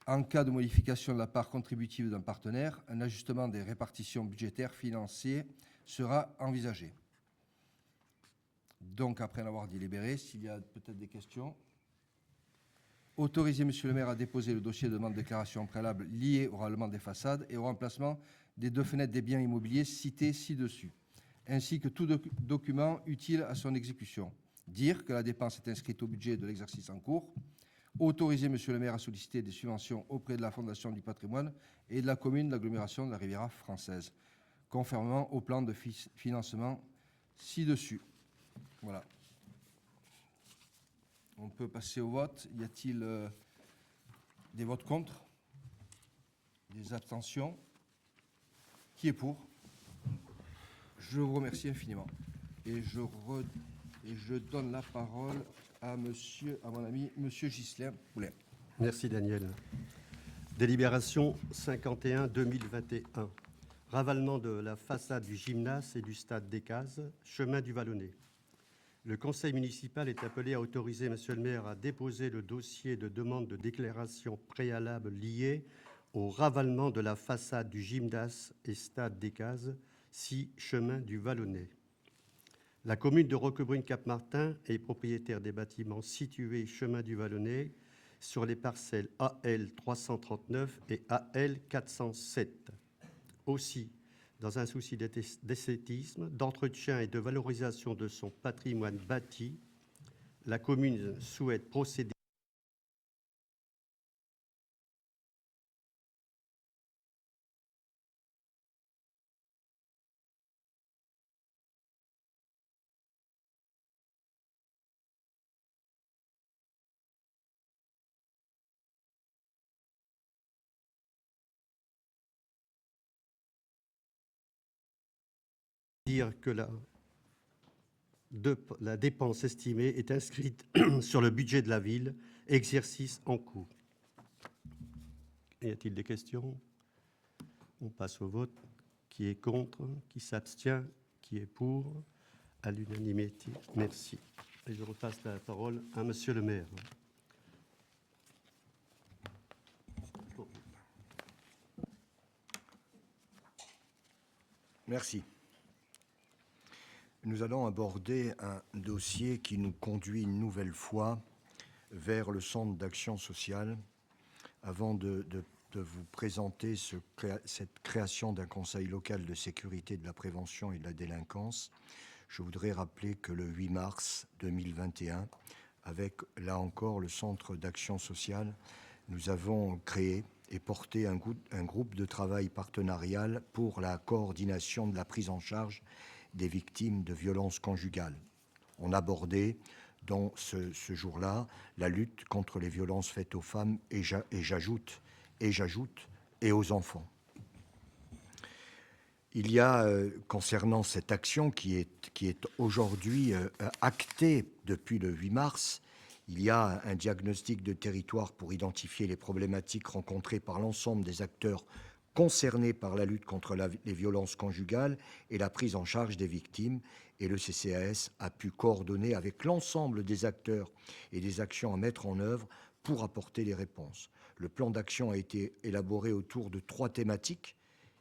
En cas de modification de la part contributive d'un partenaire, un ajustement des répartitions budgétaires financières sera envisagé. Donc, après en avoir délibéré, s'il y a peut-être des questions, autoriser Monsieur le maire à déposer le dossier de demande de déclaration préalable lié au ravalement des façades et au remplacement des 2 fenêtres des biens immobiliers cités ci-dessus, ainsi que tout document utile à son exécution. Dire que la dépense est inscrite au budget de l'exercice en cours. Autoriser Monsieur le maire à solliciter des subventions auprès de la Fondation du patrimoine et de la commune d'agglomération de la Riviera française, conformément au plan de financement ci-dessus. Voilà. On peut passer au vote. Y a-t-il des votes contre? Des abstentions? Qui est pour? Je vous remercie infiniment. Et je donne la parole à mon ami Monsieur Ghislain Poulin. Merci Daniel. Délibération 51-2021. Ravalement de la façade du gymnase et du stade des Cases, chemin du Vallonnet. Le conseil municipal est appelé à autoriser Monsieur le maire à déposer le dossier de demande de déclaration préalable lié au ravalement de la façade du gymnase et stade des Cases, 6 chemin du Vallonnet. La commune de Roquebrune-Cap-Martin est propriétaire des bâtiments situés chemin du Vallonnet sur les parcelles AL 339 et AL 407. Aussi, dans un souci d'esthétisme, d'entretien et de valorisation de son patrimoine bâti, la commune souhaite procéder dire que la dépense estimée est inscrite sur le budget de la ville, exercice en cours. Y a-t-il des questions? On passe au vote. Qui est contre? Qui s'abstient? Qui est pour? À l'unanimité. Merci. Et je repasse la parole à Monsieur le maire. Merci. Nous allons aborder un dossier qui nous conduit une nouvelle fois vers le centre d'action sociale. Avant de vous présenter cette création d'un conseil local de sécurité, de la prévention et de la délinquance, je voudrais rappeler que le 8 mars 2021, avec là encore le centre d'action sociale, nous avons créé et porté un groupe de travail partenarial pour la coordination de la prise en charge des victimes de violences conjugales. On abordait dans ce jour-là la lutte contre les violences faites aux femmes et j'ajoute et aux enfants. Il y a, concernant cette action qui est aujourd'hui actée depuis le 8 mars, il y a un diagnostic de territoire pour identifier les problématiques rencontrées par l'ensemble des acteurs concernés par la lutte contre les violences conjugales et la prise en charge des victimes. Et le CCAS a pu coordonner avec l'ensemble des acteurs et des actions à mettre en œuvre pour apporter les réponses. Le plan d'action a été élaboré autour de 3 thématiques.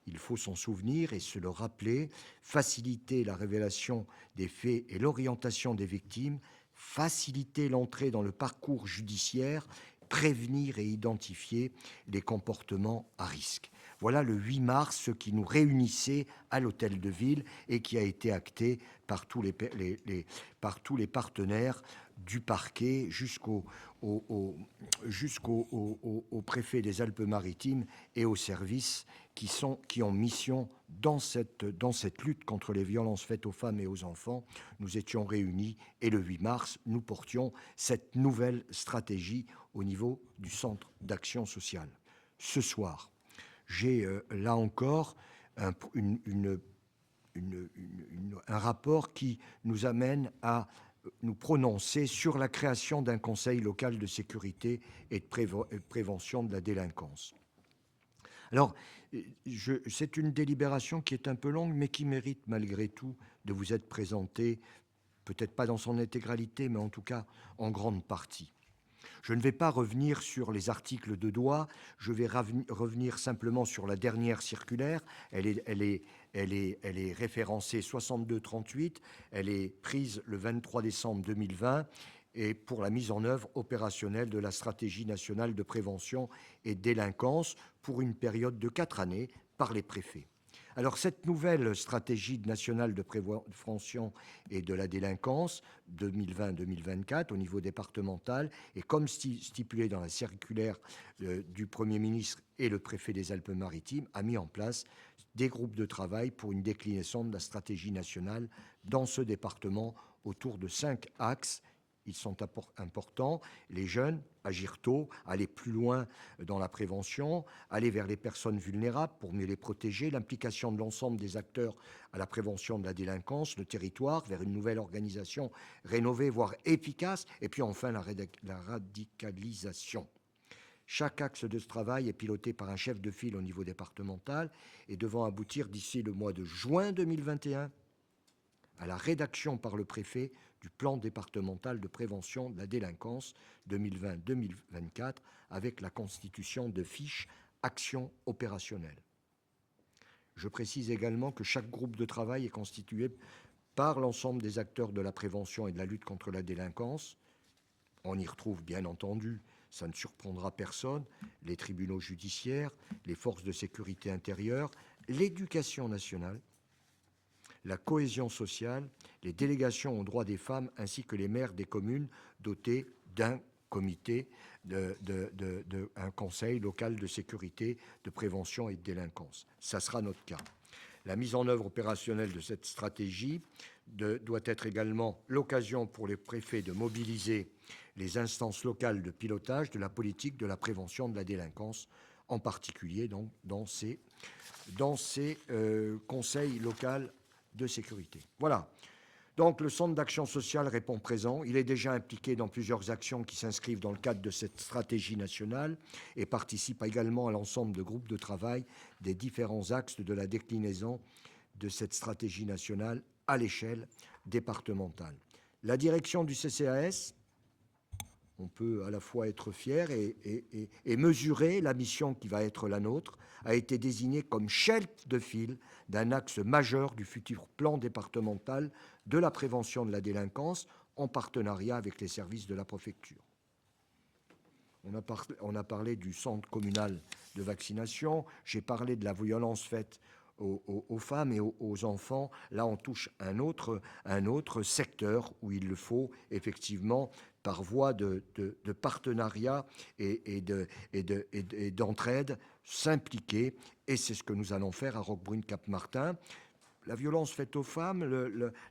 Il faut s'en souvenir et se le rappeler: faciliter la révélation des faits et l'orientation des victimes, faciliter l'entrée dans le parcours judiciaire, prévenir et identifier les comportements à risque. Voilà le 8 mars ce qui nous réunissait à l'Hôtel de Ville et qui a été acté par tous les partenaires du parquet jusqu'au préfet des Alpes-Maritimes et aux services qui ont mission dans cette lutte contre les violences faites aux femmes et aux enfants. Nous étions réunis et le 8 mars, nous portions cette nouvelle stratégie au niveau du centre d'action sociale. Ce soir, j'ai là encore un rapport qui nous amène à nous prononcer sur la création d'un conseil local de sécurité et de prévention de la délinquance. Alors, c'est une délibération qui est un peu longue, mais qui mérite malgré tout de vous être présentée, peut-être pas dans son intégralité, mais en tout cas en grande partie. Je ne vais pas revenir sur les articles de droit, je vais revenir simplement sur la dernière circulaire. Elle est référencée 6238, elle est prise le 23 décembre 2020 et pour la mise en œuvre opérationnelle de la stratégie nationale de prévention et de délinquance pour une période de 4 années par les préfets. Alors, cette nouvelle stratégie nationale de prévention et de la délinquance 2020-2024 au niveau départemental et comme stipulé dans la circulaire du Premier ministre et le préfet des Alpes-Maritimes, a mis en place des groupes de travail pour une déclinaison de la stratégie nationale dans ce département autour de 5 axes. Ils sont importants. Les jeunes, agir tôt, aller plus loin dans la prévention, aller vers les personnes vulnérables pour mieux les protéger, l'implication de l'ensemble des acteurs à la prévention de la délinquance, le territoire, vers une nouvelle organisation rénovée, voire efficace, et puis enfin la radicalisation. Chaque axe de ce travail est piloté par un chef de file au niveau départemental et devant aboutir d'ici le mois de juin 2021 à la rédaction par le préfet du plan départemental de prévention de la délinquance 2020-2024 avec la constitution de fiches actions opérationnelles. Je précise également que chaque groupe de travail est constitué par l'ensemble des acteurs de la prévention et de la lutte contre la délinquance. On y retrouve bien entendu, ça ne surprendra personne, les tribunaux judiciaires, les forces de sécurité intérieure, l'éducation nationale, la cohésion sociale, les délégations aux droits des femmes ainsi que les maires des communes dotés d'un comité, un conseil local de sécurité, de prévention et de délinquance. Ça sera notre cas. La mise en œuvre opérationnelle de cette stratégie doit être également l'occasion pour les préfets de mobiliser les instances locales de pilotage de la politique de la prévention de la délinquance, en particulier donc, dans ces conseils locaux de sécurité. Voilà. Donc le Centre d'action sociale répond présent. Il est déjà impliqué dans plusieurs actions qui s'inscrivent dans le cadre de cette stratégie nationale et participe également à l'ensemble de groupes de travail des différents axes de la déclinaison de cette stratégie nationale à l'échelle départementale. La direction du CCAS, on peut à la fois être fier et mesurer la mission qui va être la nôtre, a été désignée comme chef de file d'un axe majeur du futur plan départemental de la prévention de la délinquance en partenariat avec les services de la préfecture. On a parlé du centre communal de vaccination, j'ai parlé de la violence faite aux femmes et aux enfants. Là, on touche un autre secteur où il le faut effectivement, par voie de partenariat et d'entraide, s'impliquer. Et c'est ce que nous allons faire à Roquebrune-Cap-Martin. La violence faite aux femmes,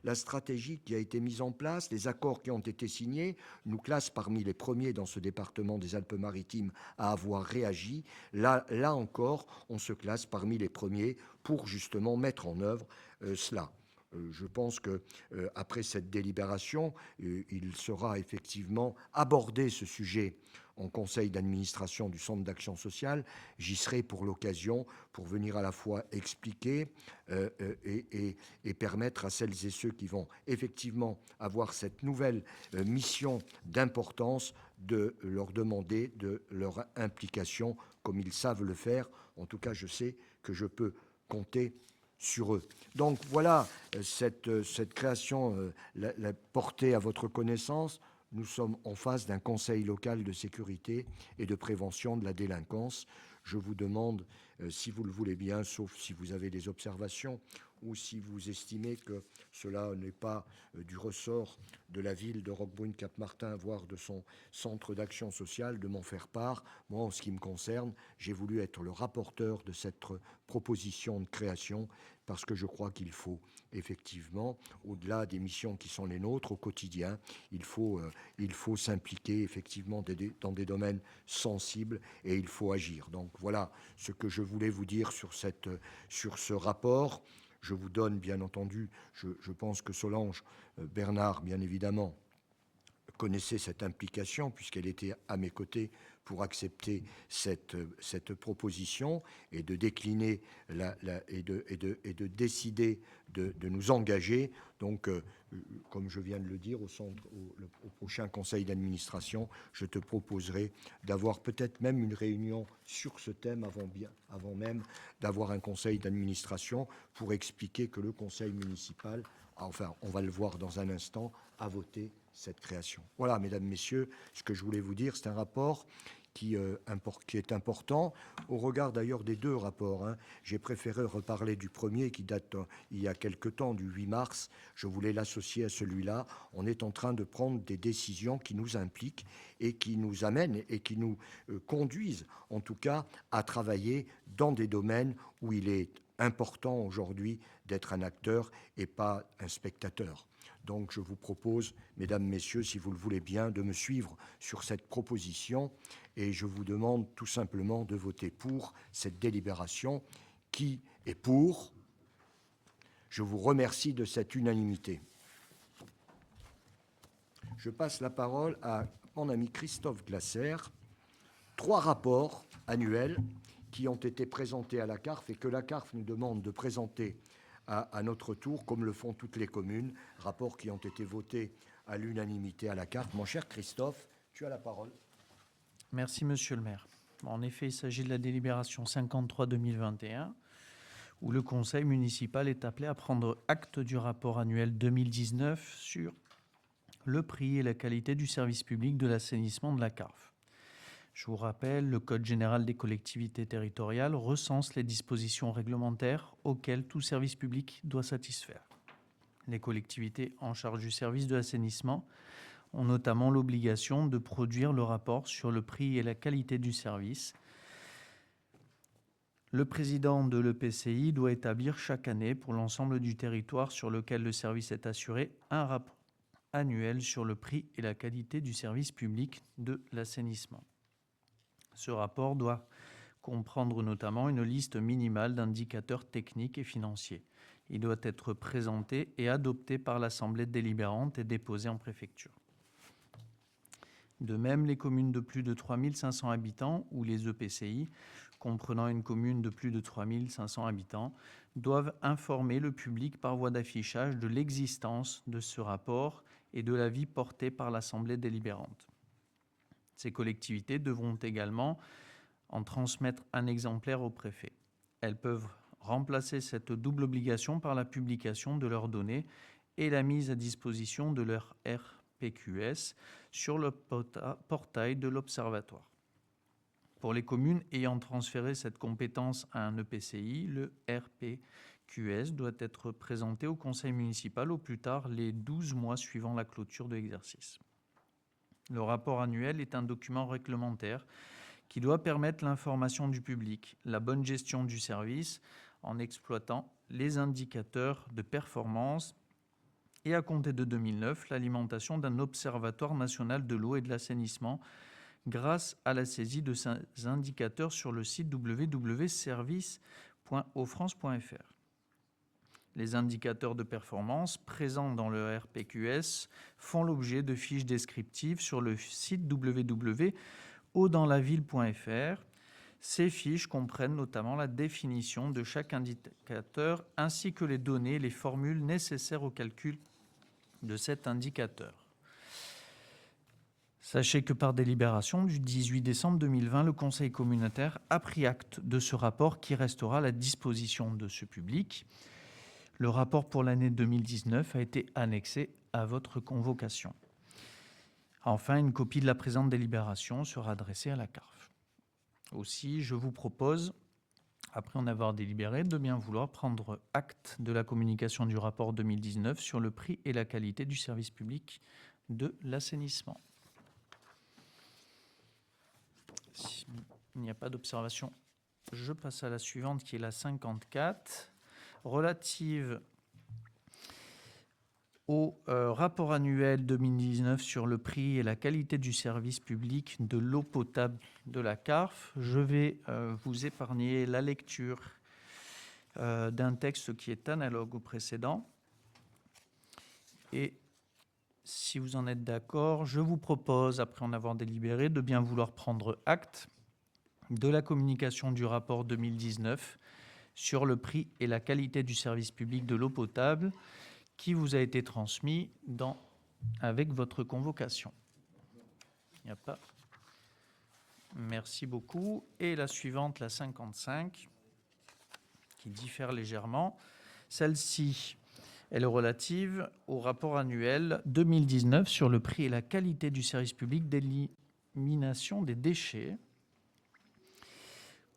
la stratégie qui a été mise en place, les accords qui ont été signés, nous classent parmi les premiers dans ce département des Alpes-Maritimes à avoir réagi. Là encore, on se classe parmi les premiers pour justement mettre en œuvre cela. Je pense qu'après cette délibération, il sera effectivement abordé ce sujet en conseil d'administration du Centre d'action sociale. J'y serai pour l'occasion, pour venir à la fois expliquer et permettre à celles et ceux qui vont effectivement avoir cette nouvelle mission d'importance de leur demander de leur implication comme ils savent le faire. En tout cas, je sais que je peux compter sur eux. Donc voilà, cette création, la portée à votre connaissance. Nous sommes en face d'un conseil local de sécurité et de prévention de la délinquance. Je vous demande, si vous le voulez bien, sauf si vous avez des observations ou si vous estimez que cela n'est pas du ressort de la ville de Roquebrune-Cap-Martin, voire de son centre d'action sociale, de m'en faire part. Moi, en ce qui me concerne, j'ai voulu être le rapporteur de cette proposition de création parce que je crois qu'il faut effectivement, au-delà des missions qui sont les nôtres au quotidien, il faut s'impliquer effectivement dans des domaines sensibles et il faut agir. Donc voilà ce que je voulais vous dire sur ce rapport. Je vous donne, bien entendu, je pense que Solange Bernard, bien évidemment, connaissait cette implication puisqu'elle était à mes côtés pour accepter cette proposition et de décliner et de décider de nous engager. Donc, comme je viens de le dire, au prochain conseil d'administration, je te proposerai d'avoir peut-être même une réunion sur ce thème avant même d'avoir un conseil d'administration pour expliquer que le conseil municipal, enfin, on va le voir dans un instant, a voté cette création. Voilà, mesdames, messieurs, ce que je voulais vous dire, c'est un rapport qui est important, au regard d'ailleurs des deux rapports. J'ai préféré reparler du premier qui date il y a quelque temps, du 8 mars. Je voulais l'associer à celui-là. On est en train de prendre des décisions qui nous impliquent et qui nous amènent et qui nous conduisent, en tout cas, à travailler dans des domaines où il est important aujourd'hui d'être un acteur et pas un spectateur. Donc je vous propose, mesdames, messieurs, si vous le voulez bien, de me suivre sur cette proposition et je vous demande tout simplement de voter pour cette délibération. Qui est pour? Je vous remercie de cette unanimité. Je passe la parole à mon ami Christophe Glaser. 3 rapports annuels qui ont été présentés à la CARF et que la CARF nous demande de présenter à notre tour, comme le font toutes les communes, rapports qui ont été votés à l'unanimité à la CARF. Mon cher Christophe, tu as la parole. Merci, monsieur le maire. En effet, il s'agit de la délibération 53-2021, où le conseil municipal est appelé à prendre acte du rapport annuel 2019 sur le prix et la qualité du service public de l'assainissement de la CARF. Je vous rappelle, le Code général des collectivités territoriales recense les dispositions réglementaires auxquelles tout service public doit satisfaire. Les collectivités en charge du service de l'assainissement ont notamment l'obligation de produire le rapport sur le prix et la qualité du service. Le président de l'EPCI doit établir chaque année pour l'ensemble du territoire sur lequel le service est assuré un rapport annuel sur le prix et la qualité du service public de l'assainissement. Ce rapport doit comprendre notamment une liste minimale d'indicateurs techniques et financiers. Il doit être présenté et adopté par l'Assemblée délibérante et déposé en préfecture. De même, les communes de plus de 3 500 habitants ou les EPCI, comprenant une commune de plus de 3 500 habitants, doivent informer le public par voie d'affichage de l'existence de ce rapport et de l'avis porté par l'Assemblée délibérante. Ces collectivités devront également en transmettre un exemplaire au préfet. Elles peuvent remplacer cette double obligation par la publication de leurs données et la mise à disposition de leur RPQS sur le portail de l'Observatoire. Pour les communes ayant transféré cette compétence à un EPCI, le RPQS doit être présenté au conseil municipal au plus tard les 12 mois suivant la clôture de l'exercice. Le rapport annuel est un document réglementaire qui doit permettre l'information du public, la bonne gestion du service en exploitant les indicateurs de performance et, à compter de 2009, l'alimentation d'un observatoire national de l'eau et de l'assainissement grâce à la saisie de ces indicateurs sur le site www.service.ofrance.fr. Les indicateurs de performance présents dans le RPQS font l'objet de fiches descriptives sur le site www.eaudanslaville.fr. Ces fiches comprennent notamment la définition de chaque indicateur ainsi que les données et les formules nécessaires au calcul de cet indicateur. Sachez que par délibération du 18 décembre 2020, le Conseil communautaire a pris acte de ce rapport qui restera à la disposition de ce public. Le rapport pour l'année 2019 a été annexé à votre convocation. Enfin, une copie de la présente délibération sera adressée à la CARF. Aussi, je vous propose, après en avoir délibéré, de bien vouloir prendre acte de la communication du rapport 2019 sur le prix et la qualité du service public de l'assainissement. S'il n'y a pas d'observation, je passe à la suivante qui est la 54, relative au rapport annuel 2019 sur le prix et la qualité du service public de l'eau potable de la CARF. Je vais vous épargner la lecture d'un texte qui est analogue au précédent. Et si vous en êtes d'accord, je vous propose, après en avoir délibéré, de bien vouloir prendre acte de la communication du rapport 2019 sur le prix et la qualité du service public de l'eau potable qui vous a été transmis avec votre convocation. Il n'y a pas. Merci beaucoup. Et la suivante, la 55, qui diffère légèrement. Celle-ci, elle est relative au rapport annuel 2019 sur le prix et la qualité du service public d'élimination des déchets.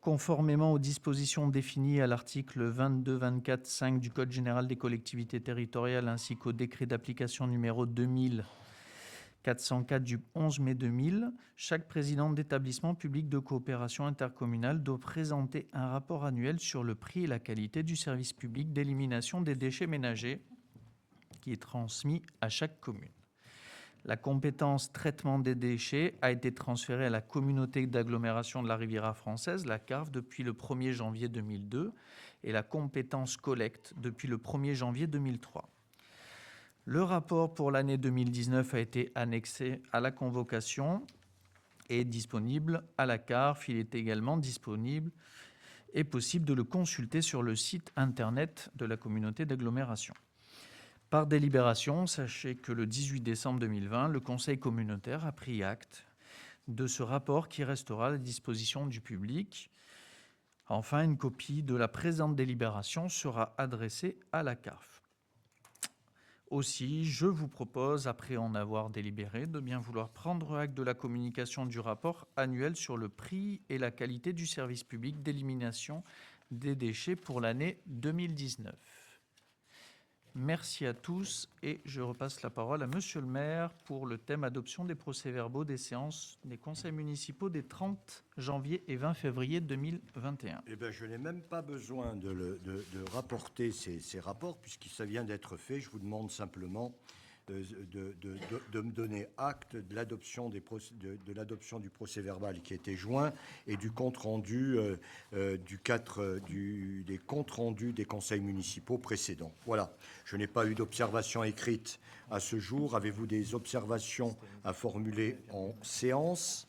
Conformément aux dispositions définies à l'article 22-24-5 du Code général des collectivités territoriales ainsi qu'au décret d'application numéro 2404 du 11 mai 2000, chaque président d'établissement public de coopération intercommunale doit présenter un rapport annuel sur le prix et la qualité du service public d'élimination des déchets ménagers qui est transmis à chaque commune. La compétence traitement des déchets a été transférée à la communauté d'agglomération de la Riviera française, la CARF, depuis le 1er janvier 2002 et la compétence collecte depuis le 1er janvier 2003. Le rapport pour l'année 2019 a été annexé à la convocation et est disponible à la CARF. Il est également disponible et possible de le consulter sur le site internet de la communauté d'agglomération. Par délibération, sachez que le 18 décembre 2020, le Conseil communautaire a pris acte de ce rapport qui restera à la disposition du public. Enfin, une copie de la présente délibération sera adressée à la CARF. Aussi, je vous propose, après en avoir délibéré, de bien vouloir prendre acte de la communication du rapport annuel sur le prix et la qualité du service public d'élimination des déchets pour l'année 2019. Merci à tous et je repasse la parole à Monsieur le maire pour le thème adoption des procès-verbaux des séances des conseils municipaux des 30 janvier et 20 février 2021. Eh bien, je n'ai même pas besoin de rapporter ces rapports puisque ça vient d'être fait. Je vous demande simplement de me donner acte de l'adoption du procès-verbal qui était joint et du compte-rendu des comptes-rendus des conseils municipaux précédents. Voilà, je n'ai pas eu d'observation écrite à ce jour. Avez-vous des observations à formuler en séance?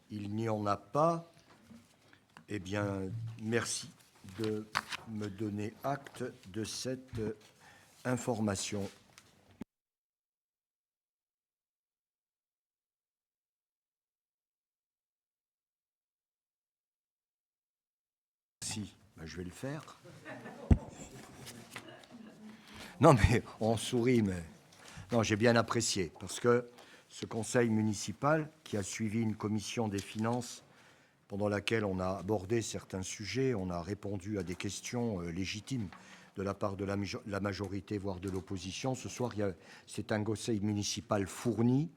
Il n'y en a pas. Eh bien, merci de me donner acte de cette information. Si, ben, je vais le faire. Non, mais on sourit, mais non, j'ai bien apprécié parce que ce conseil municipal qui a suivi une commission des finances pendant laquelle on a abordé certains sujets, on a répondu à des questions légitimes de la part de la majorité, voire de l'opposition. Ce soir, c'est un conseil municipal fourni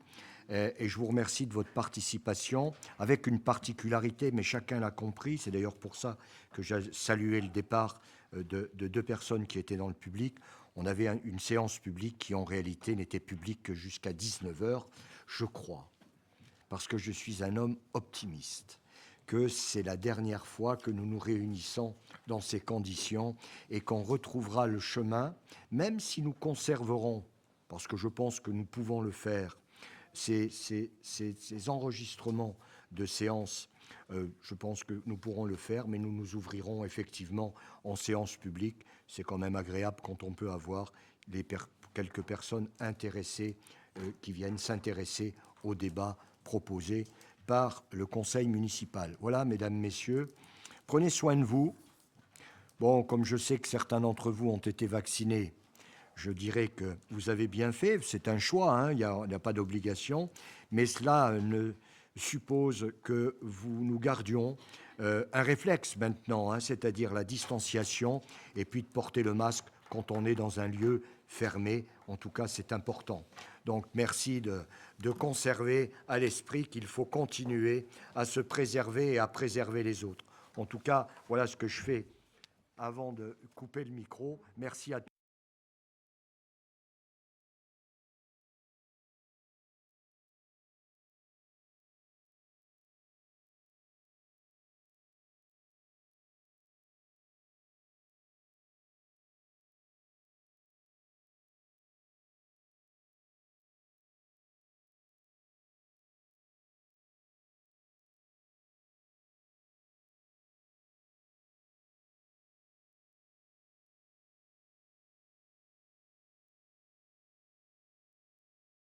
et je vous remercie de votre participation avec une particularité, mais chacun l'a compris. C'est d'ailleurs pour ça que j'ai salué le départ de 2 personnes qui étaient dans le public. On avait une séance publique qui, en réalité, n'était publique que jusqu'à 19h, je crois, parce que je suis un homme optimiste, que c'est la dernière fois que nous nous réunissons dans ces conditions et qu'on retrouvera le chemin, même si nous conserverons, parce que je pense que nous pouvons le faire, ces enregistrements de séances. Je pense que nous pourrons le faire, mais nous nous ouvrirons effectivement en séance publique. C'est quand même agréable quand on peut avoir quelques personnes intéressées qui viennent s'intéresser au débat proposé par le conseil municipal. Voilà, mesdames, messieurs, prenez soin de vous. Bon, comme je sais que certains d'entre vous ont été vaccinés, je dirais que vous avez bien fait. C'est un choix, hein, il n'y a pas d'obligation, mais cela ne suppose que vous nous gardions un réflexe maintenant, hein, c'est-à-dire la distanciation et puis de porter le masque quand on est dans un lieu fermé. En tout cas, c'est important. Donc, merci de conserver à l'esprit qu'il faut continuer à se préserver et à préserver les autres. En tout cas, voilà ce que je fais avant de couper le micro. Merci à tous.